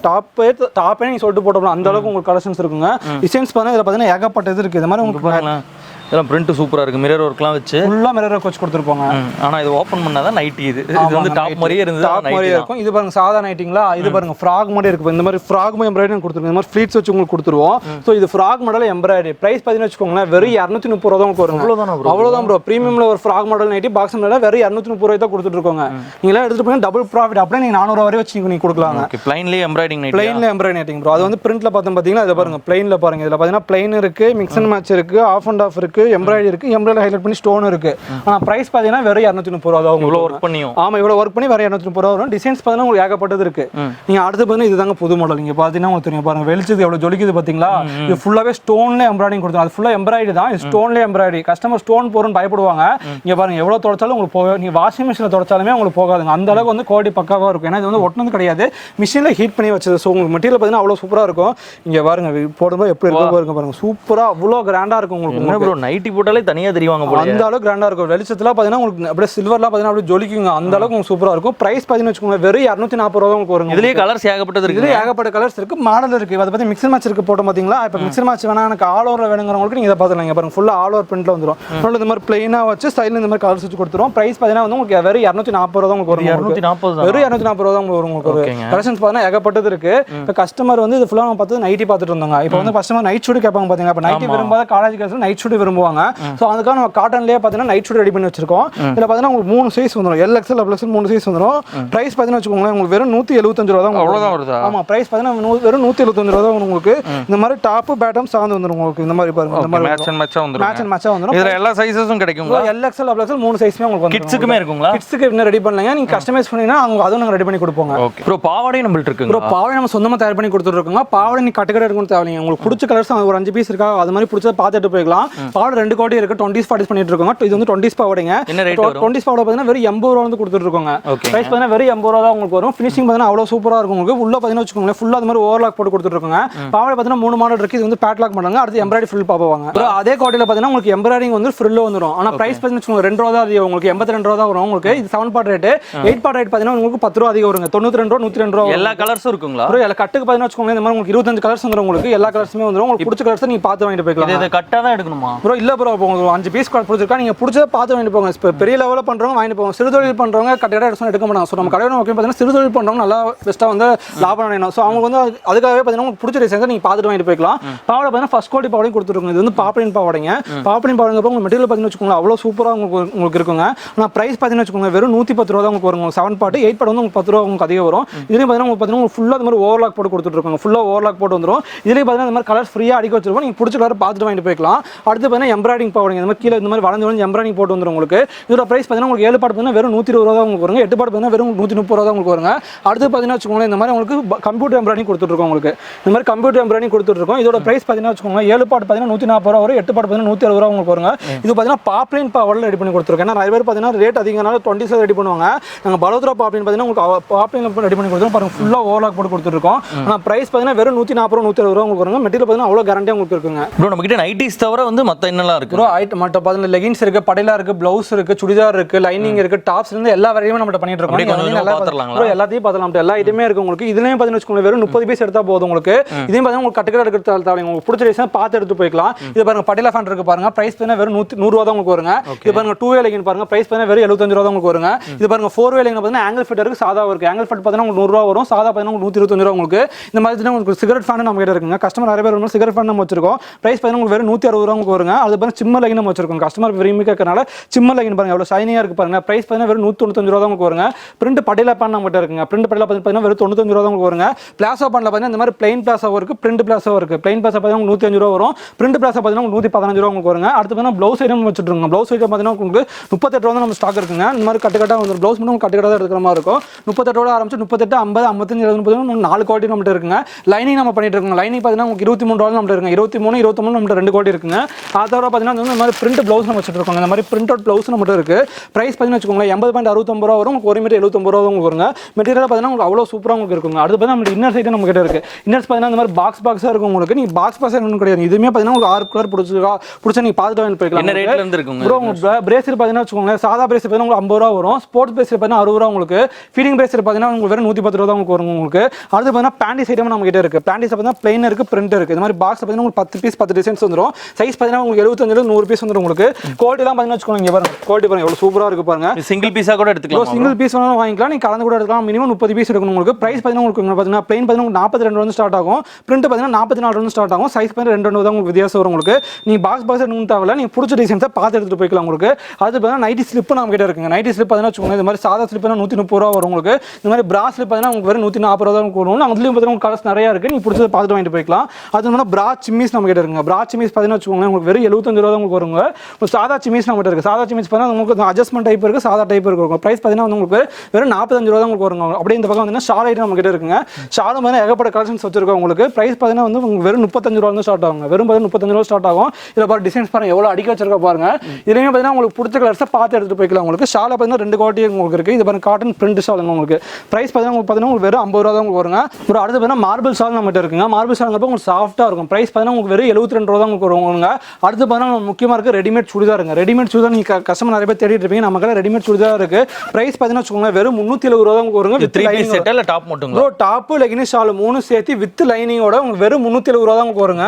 டாப்பே நீங்க சொல்லிட்டு போட்டோம்னா அந்த அளவுக்கு உங்களுக்கு கலெக்ஷன்ஸ் இருக்குங்க. டிசைன்ஸ் பாருங்க இதுல பாத்தீங்கன்னா ஏகப்பட்டது இருக்கு. இந்த மாதிரி உங்களுக்கு இதெல்லாம் பிரிண்ட் சூப்பரா இருக்கு. மிரர் ஒர்க்லாம் வச்சு ஃபுல்லா மிரர் ஒர்க் வச்சு கொடுத்துருப்பாங்க. ஆனா இது ஓபன் பண்ணாதான் நைட்டி. இது வந்து டாப் மாதிரியே இருந்தது. டாப் மாதிரியே இருக்கும். இது பாருங்க சாதா நைட்டிங்களா. இது பாருங்க ஃப்ராக் மாதிரி இருக்கு. இந்த மாதிரி ஃப்ராக் எம்ப்ராய்டரி கொடுத்துருக்கோம். இந்த மாதிரி ஃப்ளீட்ஸ் வச்சு உங்களுக்கு கொடுத்துருவோம். சோ இது ஃப்ராக் மாடல் எம்ப்ராய்டரி. பிரைஸ் பாத்தீங்கன்னா வச்சுக்கோங்களேன் வெறும் 230 ரூபா தான் உங்களுக்கு வரும். அவ்வளவுதான் ப்ரோ. பிரீமியம்ல ஒரு frock model nightie box model வெறும் 230 ரூபாய் தான் கொடுத்துட்டு இருக்கோங்க. நீங்க எல்லாம் எடுத்துட்டு போய் டபுள் ப்ராஃபிட் அப்படியே நீங்க 400 வரை வச்சு நீங்க கொடுக்கலாம். பிளைன்லயே எம்ப்ராய்டிங் நைட்டி. பிளைன்ல எம்ப்ராய்டரி நைட்டிங் ப்ரோ. அது வந்து பிரிண்ட்ல பார்த்தோம் பாத்தீங்கன்னா இது பாருங்க பிளைன்ல பாருங்க. இதுல பாத்தீங்கன்னா பிளைன் இருக்கு, மிக்ஸ் அண்ட் மேட்ச் இருக்கு, ஆஃப் அண்ட் ஆஃப் இருக்கு, எம்ப்ராய்டரி இருக்கு, எம்ப்ராய்டரி ஹைலைட் பண்ணி ஸ்டோன் இருக்கு. ஆனா பிரைஸ் பாத்தீங்கன்னா வெறும் 230 ரூபா தான். இவ்வளவு வர்க் பண்ணியும். ஆமா இவ்வளவு வர்க் பண்ணி வெறும் 230 ரூபா வரும். டிசைன்ஸ் பாத்தீங்கன்னா உங்களுக்கு ஏகப்பட்டது இருக்கு. நீங்க அடுத்து பாத்தீங்கன்னா இதுதாங்க புது மாடல். நீங்க பாத்தீங்கன்னா உங்களுக்கு தெரியும் பாருங்க வெளிச்சது எவ்வளவு ஜொலிக்குது பாத்தீங்களா. இது ஃபுல்லாவே ஸ்டோன்ல எம்ப்ராய்டிங் கொடுத்தோம். அது ஃபுல்லா எம்ப்ராய்டரி தான். ஸ்டோன்ல எம்ப்ராய்டரி. கஸ்டமர் ஸ்டோன் போறன்னு பயப்படுவாங்க. இங்க பாருங்க எவ்வளவு தொடச்சாலும் உங்களுக்கு போக, நீங்க வாஷிங் மிஷின்ல தொடச்சாலுமே உங்களுக்கு போகாதுங்க. அந்த அளவுக்கு வந்து குவாலிட்டி பக்காவா இருக்கும். ஏன்னா இது வந்து ஒட்டுனது கிடையாது, மிஷின்ல ஹீட் பண்ணி வச்சது. ஸோ உங்களுக்கு மெட்டீரியல் பாத்தீங்கன்னா அவ்வளவு சூப்பரா இருக்கும். இங்க பாருங்க போடும்போது எப்படி இருக்கும் பாருங்க. சூப்பரா அவ்வளவு கிராண்டா இருக்கும் உங்களுக்கு. நைட்டி போட்டாலே தனியா தெரிவாங்க போல. அந்த அளவுக்கு கிராண்டா இருக்கும். வெளிச்சத்துல பாத்தீங்கன்னா உங்களுக்கு அப்படியே சில்வர்லாம் பாத்தீங்கன்னா அப்படியே ஜொலிக்குங்க. அந்த அளவுக்கு உங்களுக்கு சூப்பரா இருக்கும். பிரைஸ் பாத்தீங்கன்னா வச்சுக்கோங்க வெறும் 240 ரூபா உங்களுக்கு வரும். இதுலயே கலர்ஸ் ஏகப்பட்டது இருக்கு. இதுல ஏகப்பட்ட கலர்ஸ் இருக்கு, மாடல் இருக்கு. அதை பத்தி மிக்சர் மேட்ச் இருக்கு போட்டோம் பாத்தீங்களா? இப்போ மிக்சர் மேட்ச் வேணா எனக்கு ஆல் ஓவர் வேணுங்கிறவங்களுக்கு நீங்க இதை பாத்துக்கலாம். பாருங்க ஃபுல்லா ஆல் ஓவர் பிரிண்ட்ல வந்துரும். இந்த மாதிரி பிளைனா வச்சு ஸ்டைல்ல இந்த மாதிரி கலர்ஸ் வச்சு கொடுத்துரும். பிரைஸ் பாத்தீங்கன்னா வந்து உங்களுக்கு வெறும் 240 ரூபா தான் உங்களுக்கு வரும். 240 வெறும் 240 ரூபா தான் உங்களுக்கு வரும். உங்களுக்கு கலெக்ஷன்ஸ் பாத்தீங்கன்னா ஏகப்பட்டது இருக்கு. இப்போ கஸ்டமர் வந்து இது ஃபுல்லா நம்ம பார்த்து நைட்டி பார்த்துட்டு இருந்தாங்க. இப்போ வந்து கஸ்டமர் நைட் ஷூட் கேட்பாங்க பாத்தீங்க. இப்போ நைட்டி விரும்பாத காலேஜ் கேர்ள்ஸ் நைட் ஷூட் விரும்புவாங்க. ஸோ அதுக்காக நம்ம காட்டன்லேயே பார்த்தீங்கன்னா நைட் ஷூட் ரெடி பண்ணி வச்சிருக்கோம். இதில் பார்த்தீங்கன்னா உங்களுக்கு 3 சைஸ் வந்துடும். LXL XL 3 சைஸ் வந்துடும். பிரைஸ் பார்த்தீங்கன்னா வச்சுக்கோங்களேன் உங்களுக்கு வெறும் 175 ரூபா தான். அவ்வளோதான் வருதா? ஆமாம், பிரைஸ் பார்த்தீங்கன்னா வெறும் 175 ரூபா தான் உங்களுக்கு. இந்த மாதிரி டாப் பேட்டம் சார்ந்து வந்துடும் உங்களுக்கு. இந்த மாதிரி பாருங்க, இந்த மாதிரி மேட்ச் அண்ட் மேட்சா வந்துரும். மேட்ச் அண்ட் மேட்சா வந்துடும். இதுல எல்லா சைஸஸும் கிடைக்குங்களா? LXL XL 3 சைஸ்மே உங்களுக்கு வந்து. கிட்ஸுக்குமே இருக்குங்களா? கிட்ஸுக்கு இன்னும் ரெடி பண்ணலங்க. நீங்க கஸ்டமைஸ் பண்ணீங்கன்னா அவங்க அதுவும் நாங்கள் ரெடி பண்ணி கொடுப்போம். ஓகே ப்ரோ, பாவாடை நம்மள்ட்ட இருக்குங்க. ப்ரோ பாவாடை நம்ம சொந்தமாக தயார் பண்ணி கொடுத்துருக்கோங்க. பாவாடை நீ கட்டுக்கடை எடுக்கணும் தேவையில்லைங்க. உங்களுக்கு பிடிச்ச கலர்ஸ் ஒரு 5 பீஸ் இருக்கா அது மாதிரி பிடிச்சத பார்த்துட்டு போய்க்கலாம். பாவாடை 2 கோடி இருக்கு. 20s 40s பண்ணிட்டு இருக்கோங்க. இது வந்து 20s பாவாடைங்க. என்ன ரேட் வரும்? 20s பாவாடை பார்த்தீங்கன்னா வெறும் 80 ரூபா வந்து கொடுத்துட்டு இருக்கோங்க. பிரைஸ் பார்த்தீங்கன்னா வெறும் 80 ரூபா தான் உங்களுக்கு வரும். ஃபினிஷிங் பார்த்தீங்கன்னா அவ்வளோ சூப்பராக இருக்கும் உங்களுக்கு. உள்ள பார்த்தீங்கன்னா வச்சுக்கோங்களேன் ஃபுல்லாக அது மாதிரி ஓவர்லாக் போட்டு கொடுத்துட்டு இருக்கோங்க. பாவாடை பார்த்தீங்கன்னா 3 மாடல் இருக்கு. இது வந்து பேட்லாக் பண்ணுறாங்க. அடுத்து எம்ப்ராய்டரி ஃபில் பார்ப்பாங்க. அதே குவாலிட்டியில் பார்த்தீங்கன்னா உங்களுக்கு எம்ப்ராய்டிங் வந்து ஃபில்ல வந்துடும். ஆனால் பிரைஸ் பார்த்தீங்கன்னா 2 ரூபா தான் அதிகம் உங்களுக்கு. 82 ரூபா தான் வரும் உங்களுக்கு. இது 7 பார்ட் ரேட். 8 பார்ட் ரேட் பார்த்தீங்கன்னா உங்களுக்கு 10 ரூபா அதிகம் வருங்க. 92 ரூபா 102 ரூபா. எல்லா கலர்ஸும் இருக்குங்களா? ப்ரோ எல்லா கட்டுக்கு பார்த்தீங்கன்னா வச்சுக்கோங்களேன் இந்த மாதிரி உங்களுக்கு 25 கலர்ஸ் வந்துடும் உங்களுக்கு. எல்லா கலர்ஸுமே வந்துடும். உங்களுக்கு பிடிச்ச கலர்ஸ் நீங்க பார்த்து வாங்கிட்டு போய்க்கலாம். இதை கட்டா தான் எடுக்கணுமா ப்ரோ? இல்ல ப்ரோ, உங்களுக்கு 5 பீஸ் பிடிச்சிருக்கா நீங்க பிடிச்சத பார்த்து வாங்கிட்டு போங்க. இப்போ பெரிய லெவலில் பண்றவங்க வாங்கிட்டு போங்க. சிறுதொழில் பண்றவங்க கட்டடா எடுக்க மாட்டாங்க. ஸோ நம்ம கடையில் ஓகே பார்த்தீங்கன்னா சிறுதொழில் பண்றவங்க நல்லா பெஸ்ட்டாக வந்து லாபம் அடையணும். ஸோ அவங்க வந்து அதுக்காகவே பார்த்தீங்கன்னா உங்களுக்கு பிடிச்ச டிசைன்ஸை நீங்க பார்த்துட்டு வாங்கிட்டு போய்க்கலாம். பாவாடை பார்த்தீங்கன்னா ஃபர்ஸ்ட் குவாலிட்டி பாவாடையும் கொடுத்துருக்கோங்க. இது வந்து பாப்ளின் பாவாடைங்க. பாப்ளின் பாவாடைங்க உங்களுக்கு மெட்டீரியல் பார்த்தீங்கன்னா வச்சுக்கோங்க அவ்வளோ சூப்பராக உங்களுக்கு இருக்குங்க. ஆனால் பிரைஸ் பார்த்தீங்கன்னா வச்சுக்கோங்க வெறும் 110 ரூபா தான் உங்களுக்கு வரும். 7 பார்ட் 8 பார்ட் வந்து உங்களுக்கு 10 ரூபா உங்களுக்கு அதிகம் வரும். இதுலேயும் பார்த்தீங்கன்னா உங்களுக்கு ஃபுல்லாக இந்த மாதிரி ஓவர்லாக் போட்டு கொடுத்துருக்கோங்க. ஃபுல்லாக ஓவர்லாக் போட்டு வந்துடும். இதுலேயும் பார்த்தீங்கன்னா இந்த மாதிரி கலர்ஸ் ஃப்ரீயாக அடிக்க வச்சிருக்கோம். நீங்கள் பிடிச்ச கலர் பார்த்துட்டு வாங்கிட்டு போய்க்கலாம். அடுத்து பார்த்தீங்கன்னா எம்ப்ராய்டிங் பாவாடைங்க. இந்த மாதிரி கீழே இந்த மாதிரி வளைஞ்சு எம்ப்ராய்டிங் போட்டு வந்துடும் உங்களுக்கு. இதோட பிரைஸ் பார்த்தீங்கன்னா உங்களுக்கு 7 பார்ட் பார்த்தீங்கன்னா வெறும் 120 ரூபா தான் உங்களுக்கு வருங்க. 8 பார்ட் பார்த்தீங்கன்னா வெறும் 130 ரூபா தான் உங்களுக்கு வருங்க. அடுத்து பார்த்தீங்கன்னா வச்சுக்கோங்களேன் இந்த மாதிரி உங்களுக்கு கம்ப்யூட்டர் எம்ப்ராய்டிங் கொடுத்துருக்கோம் உங்களுக்கு. இந்த மாதிரி கம்ப்யூட்டர் எம்ப்ராய்டிங் கொடுத்துருக்கோம். இதோட பிரைஸ் பார்த்தீங்கன்னா வச்சுக்கோங்க 7 பார்ட் பார்த்தீங்கன்னா 140 ரூபா வரும். 8 பார்ட் பார்த்தீங்கன்னா 160 ரூபா உங்களுக்கு வருங்க. இது பார்த்தீங்கன்னா பாப்ளின் பாவாடை ரெடி பண்ணி கொடுத்துருக்கோம். ஏன்னா நிறைய பேர் பார்த்தீங்கன்னா ரேட் அதிகனால 20s ரெடி பண்ணுவாங்க. நாங்கள் பலோத்ரா பாப்ளின் பார்த்தீங்கன்னா உங்களுக்கு பாப்ளின் ரெடி பண்ணி கொடுத்துருக்கோம். பாருங்க ஃபுல்லாக ஓவர்லாக் போட்டு கொடுத்துருக்கோம். ஆனால் பிரைஸ் பார்த்தீங்கன்னா வெறும் 140 ரூபா 160 ரூபா உங்களுக்கு வருங்க. மெட்டீரியல் பார்த்தீங்கன்னா அவ்வளோ கேரண்டியாக உங்களுக்கு இருக்குங்க. ப்ரோ நம்ம கிட்ட நைட்டிஸ் தவிர வந்து மற்ற என்னலாம் இருக்கு? ப்ரோ ஐட்டம் மட்டும் பார்த்தீங்கன்னா லெகின்ஸ் இருக்கு, படையிலா இருக்கு, பிளவுஸ் இருக்கு, சுடிதார் இருக்கு, லைனிங் இருக்கு, டாப்ஸ் இருந்து எல்லா வரையுமே நம்ம பண்ணிட்டு இருக்கோம். ப்ரோ எல்லாத்தையும் பார்த்தலாம். எல்லா ஐட்டமே இருக்கு உங்களுக்கு. இதுலயும் பார்த்தீங்கன்னா வச்சுக்கோங்க வெறும் 30 பீஸ் எடுத்தா போதும் உங்களுக்கு. இதையும் பார்த்தீங்கன்னா உங்களுக்கு கட்டுக்கடை எடுக்கிறது தேவை. உங்களுக்கு பிடிச்ச டிசைன் பார்த்து எடுத்து போய்க்கலாம். இது பாருங்க படையிலா ஃபேன் இருக்கு பாருங்க. பிரைஸ் பார்த்தீங்கன்னா வெறும் 100 ரூபா தான் உங்களுக்கு வருங்க. இது பாருங்க 2 வே லெகின் பாருங்க. பிரைஸ் பார்த்தீங்கன்னா வெறும் 75 ரூபா தான் உங்களுக்கு வருங்க. இது பாருங்க 4 வே லெகின் பார்த்தீங்கன்னா ஆங்கிள் ஃபிட் இருக்கு, சாதா இருக்கு. ஆங்கிள் ஃபிட் பார்த்தீங்கன்னா உங்களுக்கு 100 ரூபா வரும். சாதா பார்த்தீங்கன்னா உங்களுக்கு 125 ரூபா உங்களுக்கு. இந்த மாதிரி உங்களுக்கு சிகரெட் ஃபேன் நம்ம கிட்ட இருக்குங்க. கஸ்டமர் நிறைய பேர் வந்து சிகரெட் ஃபேன் நம்ம வச்சிருக்கோம். பிரைஸ் பார்த்தீங்கன்னா உங்களுக்கு வெறும் 160 ரூபா உங்களுக்கு வருங்க. அது பாருங்க சிம்மர் லெகின் நம்ம வச்சிருக்கோம். கஸ்டமர் விரும்பி கேட்கறனால சிம்மர் லெகின் பாருங்க எவ்வளவு ஷைனிங்கா இருக்கு பாருங்க. பிரைஸ் பார்த்தீங்கன்னா வெறும் 195 ரூபா தான் உங்களுக்கு வருங்க. பிரிண்ட் படையிலா ஃபேன் நம்ம கிட்ட இருக்குங்க. பிரிண்ட் படையிலா பார்த்தீங்கன்னா வெறும் 95 ரூபா தான் உங்களுக்கு வருங்க. பிளாசோ பண்ணல பார்த்தீங்கன்னா இந்த மாதிரி பிளைன் பிளாசோ இருக்கு, பிரிண்ட் பிளாசோ இருக்கு. பிளைன் பிளாசோ பார்த்தீங்கன்னா 105 ரூபா வரும். பிரிண்ட் பிளாசோ பார்த்தீங்கன்னா 115 ரூபா உங்களுக்கு வருங்க. அடுத்து பார்த்தீங்கன்னா ப்ளவுஸ் ஐட்டம் வச்சிருக்கோம். ப்ளவுஸ் ஐட்டம் பார்த்தீங்கன்னா உங்களுக்கு 38 ரூபா நம்ம ஸ்டாக் இருக்குங்க. இந்த மாதிரி கட்டுக்கட்டா வந்து ப்ளவுஸ் மட்டும் கட்டுக்கட்டா தான் எடுக்கிற மாதிரி இருக்கும். 38 ரூபா ஆரம்பிச்சு 38, 50, 55, 70, 4 குவாலிட்டி நம்மகிட்ட இருக்குங்க. லைனிங் நம்ம பண்ணிட்டு இருக்கோம். லைனிங் பார்த்தீங்கன்னா உங்களுக்கு 23 ரூபா நம்மகிட்ட இருக்குங்க. 23, 23 நம்மகிட்ட 2 குவாலிட்டி இருக்குங்க. அதோட பார்த்தீங்கன்னா இந்த மாதிரி பிரிண்ட் ப்ளவுஸ் நம்ம வச்சிட்டு இருக்கோம். இந்த மாதிரி பிரிண்ட் அவுட் ப்ளவுஸ் நம்மகிட்ட இருக்கு. பிரைஸ் பார்த்தீங்கன்னா வச்சுக்கோங்களேன் 80.69 ரூபா வரும். உங்களுக்கு 1 மீட்டர் 79 ரூபா உங்களுக்கு வருங்க. மெட்டீரியல் பார்த்தீங்கன்னா உங்களுக்கு அவ்வளோ சூப்பராக உங்களுக்கு இருக்குங்க. அடுத்து பார்த்தீங்கன்னா நம்ம இன்னர் சைடு நம்ம கிட்ட இருக்கு. இன்னர்ஸ் பார்த்தீங்கன்னா இந்த மாதிரி பாக்ஸாக இருக்கும் உங்களுக்கு. நீங்க பாக்ஸ் ஒன்றும் கிடையாது. இதுவுமே பார்த்தீங்கன்னா உங்களுக்கு 6 கலர் பிடிச்சா நீங்க பார்த்துட்டு வந்து போய்க்கலாம். என்ன ரேட்ல இருந்து இருக்குங்க ப்ரோ? உங்களுக்கு பிரேசர் பார்த்தீங்கன்னா வச்சுக்கோங்களேன் சாதா பிரேசர் பார்த்தீங்கன்னா உங்களுக்கு 50 ரூபா வரும். ஸ்போர்ட்ஸ் பிரேசர் பார்த்தீங்கன்னா 60 ரூபா உங்களுக்கு. ஃபீடிங் பிரேசர் பார்த்தீங்கன்னா உங்களுக்கு வெறும் 110 ரூபா தான் உங்களுக்கு வரும் உங்களுக்கு. அடுத்து பார்த்தீங்கன்னா பேண்டிஸ் ஐட்டம் நம்ம கிட்ட இருக்கு. பேண்டிஸ் பார்த்தீங்கன்னா பிளைன் இருக்கு, பிரிண்ட் இருக்கு. இந்த மாதிரி பாக்ஸ் பார்த்தீங்கன்னா உங்களுக்கு 10 பீஸ் 10 டிசைன்ஸ் வந்துடும். சைஸ் பார்த்தீங்கன்னா உங்களுக்கு 75 100 பீஸ் வந்துடும் உங்களுக்கு. குவாலிட்டிலாம் பார்த்தீங்கன்னா வச்சுக்கோங்க இங்க பாருங்க. குவாலிட்டி பாருங்க எவ்வளவு சூப்பரா இருக்கு பாருங்க. சிங்கிள் பீஸா கூட எடுத்துக்கலாம். சிங்கிள் பீஸ் வேணாலும் வாங்கிக்கலாம். நீங்க கலந்து கூட எடுக்கலாம். மினிமம் 30 பீஸ் எடுக்கணும் உங்களுக்கு. பிரைஸ் பார்த்தீங்கன்னா உங்களுக்கு பார்த்தீங்கன்னா பிளைன் பார்த்தீங்கன்னா 42 ரூபா ஸ்டார்ட் ஆகும். பிரிண்ட் பார்த்தீங்கன்னா 44 ரூபா ஸ்டார்ட் ஆகும். சைஸ் பார்த்தீங்கன்னா 2 தான் உங்களுக்கு வித்தியாசம் வரும் உங்களுக்கு. நீங்க பாக்ஸ் எடுக்கணும் தேவையில்ல. நீங்க பிடிச்ச டிசைன்ஸை பார்த்து எடுத்துட்டு போய்க்கலாம் உங்களுக்கு. அது பார்த்தீங்கன்னா நைட்டி ஸ்லிப் நம்ம கிட்ட இருக்குங்க. நைட்டி ஸ்லிப் பார்த்தீங்கன்னா வச்சுக்கோங்க இந்த மாதிரி சாதா ஸ்லிப் 130 ரூபா வரும் உங்களுக்கு. இந்த மாதிரி பிரா ஸ்லிப் பார்த்தீங்கன்னா உங்களுக்கு வெறும் 140 ரூபா தான் வரும். அதுலயும் பார்த்தீங்கன்னா கலர்ஸ் நிறைய இருக்கு. நீங்க பிடிச்சத பார்த்துட்டு வாங்கிட்டு போய்க்கலாம். அது வந்து பிரா சிம்மிஸ் நம்ம கிட்ட இருக்குங்க. பிரா சிம்மிஸ் பார்த்தீங்கன்னா வச்சுக்கோங்க உங்களுக்கு வெறும் 75 ரூபா தான் உங்களுக்கு வருங்க. சாதா சிம்மிஸ் நம்ம கிட்ட இருக்கு. சாதா சிம்மிஸ் பார்த்தீங்கன்னா உங்களுக்கு அட்ஜஸ்ட்மெண்ட் டைப் இருக்கு, சாதா டைப் இருக்கு. பிரைஸ் பார்த்தீங்கன்னா உங்களுக்கு வெறும் 45 ரூபா தான் உங்களுக்கு வருங்க. அப்படியே இந்த பக்கம் வந்து ஷால் ஐட்டம் நம்ம கிட்ட இருக்குங்க. ஷாலும் பார்த்தீங்கன்னா ஏகப்பட்ட கலெக்ஷன்ஸ் வச்சிருக்கோம் உங்களுக்கு. பிரைஸ் பார்த்தீங்கன்னா வந்து உங்களுக்கு வெறும் 35 ரூபா ஸ்டார்ட் ஆகும். வெறும் 35 ரூபா ஸ்டார்ட் ஆகும். இதில் பாருங்க டிசைன்ஸ் பாருங்க எவ்வளோ அடிக்க வச்சிருக்க பாருங்க. இதுலேயுமே பார்த்தீங்கன்னா உங்களுக்கு பிடிச்ச கலர்ஸை பார்த்து எடுத்துட்டு போய்க்கலாம் உங்களுக்கு. ஷாலை பார்த்தீங்கன்னா 2 குவாலிட்டி உங்களுக்கு இருக்கு. இது பாருங்க காட்டன் பிரிண்ட் ஷால் உங்களுக்கு. பிரைஸ் பார்த்தீங்கன்னா உங்களுக்கு வெறும் 50 ரூபா தான் உங்களுக்கு வருங்க. ஒரு அடுத்து பார்த்தீங்கன்னா மார்பிள் ஷால் நம்ம கிட்ட இருக்குங்க. மார்பிள் ஷால் உங்களுக்கு சாஃப்ட்டாக இருக்கும். பிரைஸ் பார்த்தீங்கன்னா உங்களுக்கு வெறும் 72 ரூபா தான் உங்களுக்கு வருவாங்க. அடுத்து அடுத்து பார்த்தீங்கன்னா முக்கியமாக இருக்குது ரெடிமேட் சுடிதாருங்க. ரெடிமேட் சுடிதார் நீங்கள் கஸ்டமர் நிறைய பேர் தேடிட்டு இருப்பீங்க. நமக்கு ரெடிமேட் சுடிதார் இருக்குது. ப்ரைஸ் பார்த்தீங்கன்னா வச்சுக்கோங்க வெறும் 370 ரூபா தான் வருங்க. வித் லைனிங் செட் இல்ல டாப் மட்டும் ப்ரோ, டாப்பு லெகின் ஷால் 3 சேர்த்து வித் லைனிங்கோட உங்களுக்கு வெறும் 370 ரூபா தான் உங்களுக்கு வருங்க.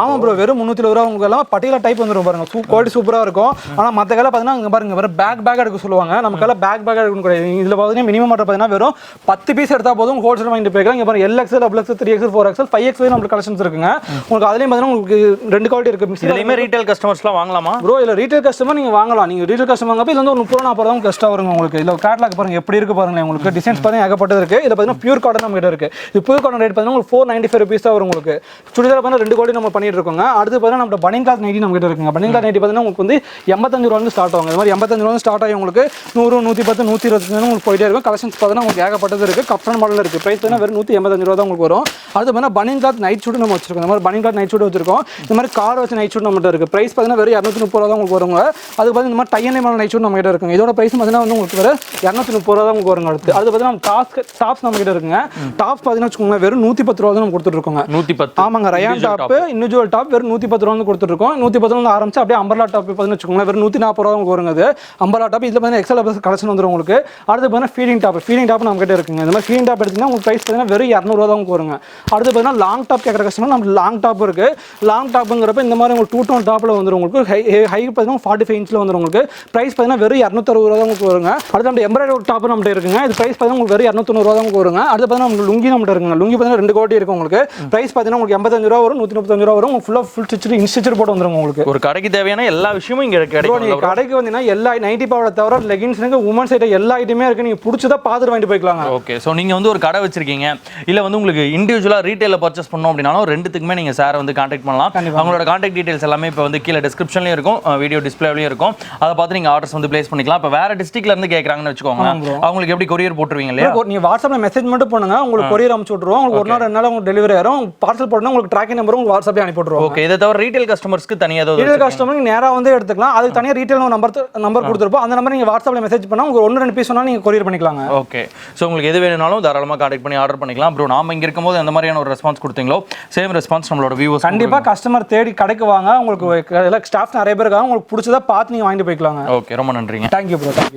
ஆமாம் ப்ரோ, வெறும் 370 ரூபா உங்களுக்கு எல்லாம் பட்டியலா டைப் வந்துடும் பாருங்க. குவாலிட்டி சூப்பராக இருக்கும். ஆனால் மற்ற கலை பார்த்தீங்கன்னா இங்கே பாருங்க வேறு பேக் எடுக்க சொல்லுவாங்க. நமக்கெல்லாம் பேக் எடுக்கணும் கிடையாது. இதில் பார்த்தீங்கன்னா மினிமம் ஆர்டர் பார்த்தீங்கன்னா வெறும் 10 பீஸ் எடுத்தால் போதும் ஹோல்சேல் வாங்கிட்டு போய்க்கலாம். இங்கே பாருங்க LXL, XXL, 3XL, 4XL, 5XL நம்மளுக்கு கலெக்ஷன்ஸ் இருக்குங்க. உங்களுக்கு அதுலேயும் பார்த்தீங்கன்னா உங்களுக்கு 2 குவாலிட்டி இருக்குது. இதுலையுமே ரீட்டைல் கஸ்டமர்ஸ்லாம் வாங்கலாமா ப்ரோ? இல்லை ரீட்டைல் கஸ்டமர் நீங்கள் வாங்கலாம். நீங்கள் ரீட்டைல் கஸ்டமர் வாங்கப்போ இதில் வந்து ஒரு 30-40 தான் கஷ்டம் வருங்க உங்களுக்கு. இதில் கேட்லாக் பாருங்க எப்படி இருக்குது பாருங்களேன். உங்களுக்கு டிசைன்ஸ் பார்த்தீங்கன்னா ஏகப்பட்டது இருக்குது. இதில் பார்த்தீங்கன்னா பியூர் காட்டன் நம்ம கிட்ட இருக்குது. இது பியூர் காட்டன் ரேட் பார்த்தீங்கன்னா உங்களுக்கு 495 rupees தான் வரும் உங்களுக்கு. சுடிதார் பார்த்தீங்கன்னா 2 குவாலிட்டி நம்ம பண்ணிட்டு இருக்கோங்க. அடுத்து பார்த்தீங்கன்னா நம்ம பனியன் கிளாத் நைட்டி நம்ம கிட்ட இருக்குங்க. பனியன் கிளாத் நைட்டி பார்த்தீங்கன்னா உங்களுக்கு வந்து 85 ரூபா ஸ்டார்ட் ஆகும். இந்த மாதிரி 85 ரூபா ஸ்டார்ட் ஆகி உங்களுக்கு 100, 110, 120 உங்களுக்கு போயிட்டே இருக்கும். கலெக்ஷன்ஸ் பார்த்தீங்கன்னா உங்களுக்கு ஏகப்பட்டது இருக்குது. கப்டன் மாடல் இருக்குது. ப்ரைஸ் பார்த்தீங்கன்னா வெறும் 185 ரூபா தான் உங்களுக்கு வரும். அடுத்து பார்த்தீங்கன்னா பனியன் கிளாத் நைட் ஷூட் நம்ம வச்சிருக்கோம். இந்த மாதிரி பனியன் கிளாத் நைட் ஷூட் வச்சிருக்கோம். இந்த மாதிரி கார் வச்சு நைட் ஷூட் நம்மகிட்ட இருக்குது. ப்ரைஸ் பார்த்தீங்கன்னா வெறும் 230 ரூபா தான் உங்களுக்கு வருங்க. அது பார்த்தீங்கன்னா இந்த மாதிரி டையன் மாடல் நைட் ஷூட் நம்ம கிட்ட இருக்குங்க. இதோட ப்ரைஸ் பார்த்தீங்கன்னா வந்து உங்களுக்கு வெறும் 230 ரூபா தான் உங்களுக்கு வருங்க. அடுத்து அது பார்த்தீங்கன்னா டாப்ஸ் நம்ம கிட்ட இருக்குங்க. டாப்ஸ் பார்த்தீங்கன்னா வச்சுக்கோங்க வெறும் 110 ரூபா தான் நம்ம கொடுத்துட்டு இருக்கோங்க. 110 ஆமாங்க. ரயான் டாப் இண்டிவிஜுவல் டாப் வெறும் 110 ரூபா கொடுத்துட்டு இருக்கோம். 110 ரூபா ஆரம்பிச்சு அப்படியே அம்பர்லா டாப் பார்த்தீங்கன்னா வச்சுக்கோங்க வெறும் 140 ரூபா உங்களுக்கு வருங்க. அது அம்பர்லா டாப். இதில் பார்த்தீங்கன்னா XL கலெக்ஷன் வந்துடும் உங்களுக்கு. அடுத்து பார்த்தீங்கன்னா ஃபீடிங் டாப் நம்ம கிட்ட இருக்குங்க. இந்த மாதிரி ஃபீடிங் டாப் எடுத்தீங்கன்னா உங்களுக்கு ப்ரைஸ் பார்த்தீங்கன்னா வெறும் 200 ரூபா தான் உங்களுக்கு வருங்க. அடுத்து பார்த்தீங்கன்னா லாங் டாப் கேட்குற கஸ்டமர் நம்ம லாங் டாப் இருக்குது. லாங் டாப்புங்கிறப்ப இந்த மாதிரி உங்களுக்கு 2 டோன் டாப்பில் வந்துடும் உங்களுக்கு. ஹை பார்த்தீங்கன்னா 45 இன்ச்சில் வந்துடும் உங்களுக்கு. ப்ரைஸ் பார்த்தீங்கன்னா வெறும் 260 ரூபா தான் உங்களுக்கு வருங்க. அடுத்து நம்ம எம்ப்ராய்டரி டாப் நம்மகிட்ட இருக்குங்க. இது ப்ரைஸ் பார்த்தீங்கன்னா உங்களுக்கு வெறும் 290 ரூபா தான் உங்களுக்கு வருங்க. அடுத்து பார்த்தீங்கன்னா உங்களுக்கு லுங்கி நம்மகிட்ட இருக்குங்க. லுங்கி பார்த்தீங்கன்னா 2 குவாலிட்டி இருக்கும் உங்களுக்கு. ப்ரைஸ் பார்த்தீங்கன்னா உங்களுக்கு 85 ரூபா வரும், 135 ரூபா வரும். ஃபுல் ஸ்டிச் இன்ஸ்டிச்சர் போட்டு வந்துடும் உங்களுக்கு. ஒரு கடைக்கு தேவையான எல்லா விஷயமும் இங்கே கிடைக்கும். நீங்கள் கடைக்கு வந்தீங்கன்னா எல்லா நைட்டி பாவலை தவிர லெகின்ஸுக்கு உமன்ஸ் ஐட்டம் எல்லா ஐட்டமே இருக்குது. நீங்கள் பிடிச்சதா பார்த்துட்டு வாங்கிட்டு போய்க்கலாங்க. ஓகே. ஸோ நீங்கள் வந்து ஒரு கடை வச்சிருக்கீங்க, இல்லை வந்து உங்களுக்கு இண்டிவிஜுவலாக ரீட்டைலில் பர்ச்சேஸ் பண்ணோம் அப்படின்னாலும் ரெண்டுத்துக்குமே நீங்கள் சாரை வந்து கான்டாக்ட் பண்ணலாம். அவங்களோட கான்டாக்ட் டீடைல்ஸ் எல்லாமே இப்போ வந்து கீழே டிஸ்கிரிப்ஷன்லையும் இருக்கும், வீடியோ டிஸ்பிளேலையும் இருக்கும். அதை பார்த்து நீங்கள் ஆர்டர்ஸ் வந்து பிளேஸ் பண்ணிக்கலாம். இப்போ வேறு டிஸ்ட்ரிக்ட்ல இருந்து கேட்குறாங்கன்னு வச்சுக்கோங்க, அவங்களுக்கு எப்படி கொரியர் போட்டுருவீங்க இல்லையா? நீங்கள் வாட்ஸ்அப்பில் மெசேஜ் மட்டும் பண்ணுங்க, உங்களுக்கு கொரியர் அனுப்பிச்சு விட்ருவோம். உங்களுக்கு 1 நாள் 2 நாள் உங்களுக்கு டெலிவரி ஆயிரும். பார்சல் போடணும் உங்களுக்கு ட்ராக்கிங் நம்பர் உங்களுக்கு வாட்ஸ்அப்லேயே அனுப்பி விட்ருவோம். ஓகே. இதை தவிர ரீட்டைல் கஸ்டமர்ஸ்க்கு தனியாக ரீட்டைல் கஸ்டமர் நேராக வந்து எடுத்துக்கலாம். அது தனியாக ரீட்டைல் நம்பர் கொடுத்துருப்போம். அந்த நம்பர் நீங்கள் வாட்ஸ்அப்பில் மெசேஜ் பண்ணால் உங்களுக்கு 1-2 பீஸ் சொன்னால் நீங்கள் கொரியர் பண்ணிக்கலாங்க. ஓகே. ஸோ உங்களுக்கு எது வேணும்னாலும் தாராளமாக கான்டாக்ட் பண்ணி ஆர்டர் பண்ணிக்கலாம். ப்ரோ, நாம இங்கே இருக்கும்போது அந்த மாதிரியான ஒரு ரெஸ்பான்ஸ் கொடுத்தீங்களோ சேம் ரெஸ்பான்ஸ் நம்மளோட வியூவர்ஸ் கண்டிப்பாக கஸ்டமர் தேடி கடைக்கு வாங்க. உங்களுக்கு ஸ்டாஃப் நிறைய பேர் இருக்காங்க. உங்களுக்கு பிடிச்சதா பார்த்து நீங்கள் வாங்கிட்டு போய்க்கலாங்க. ஓகே. ரொம்ப நன்றிங்க. Thank you bro. தேங்க்யூ.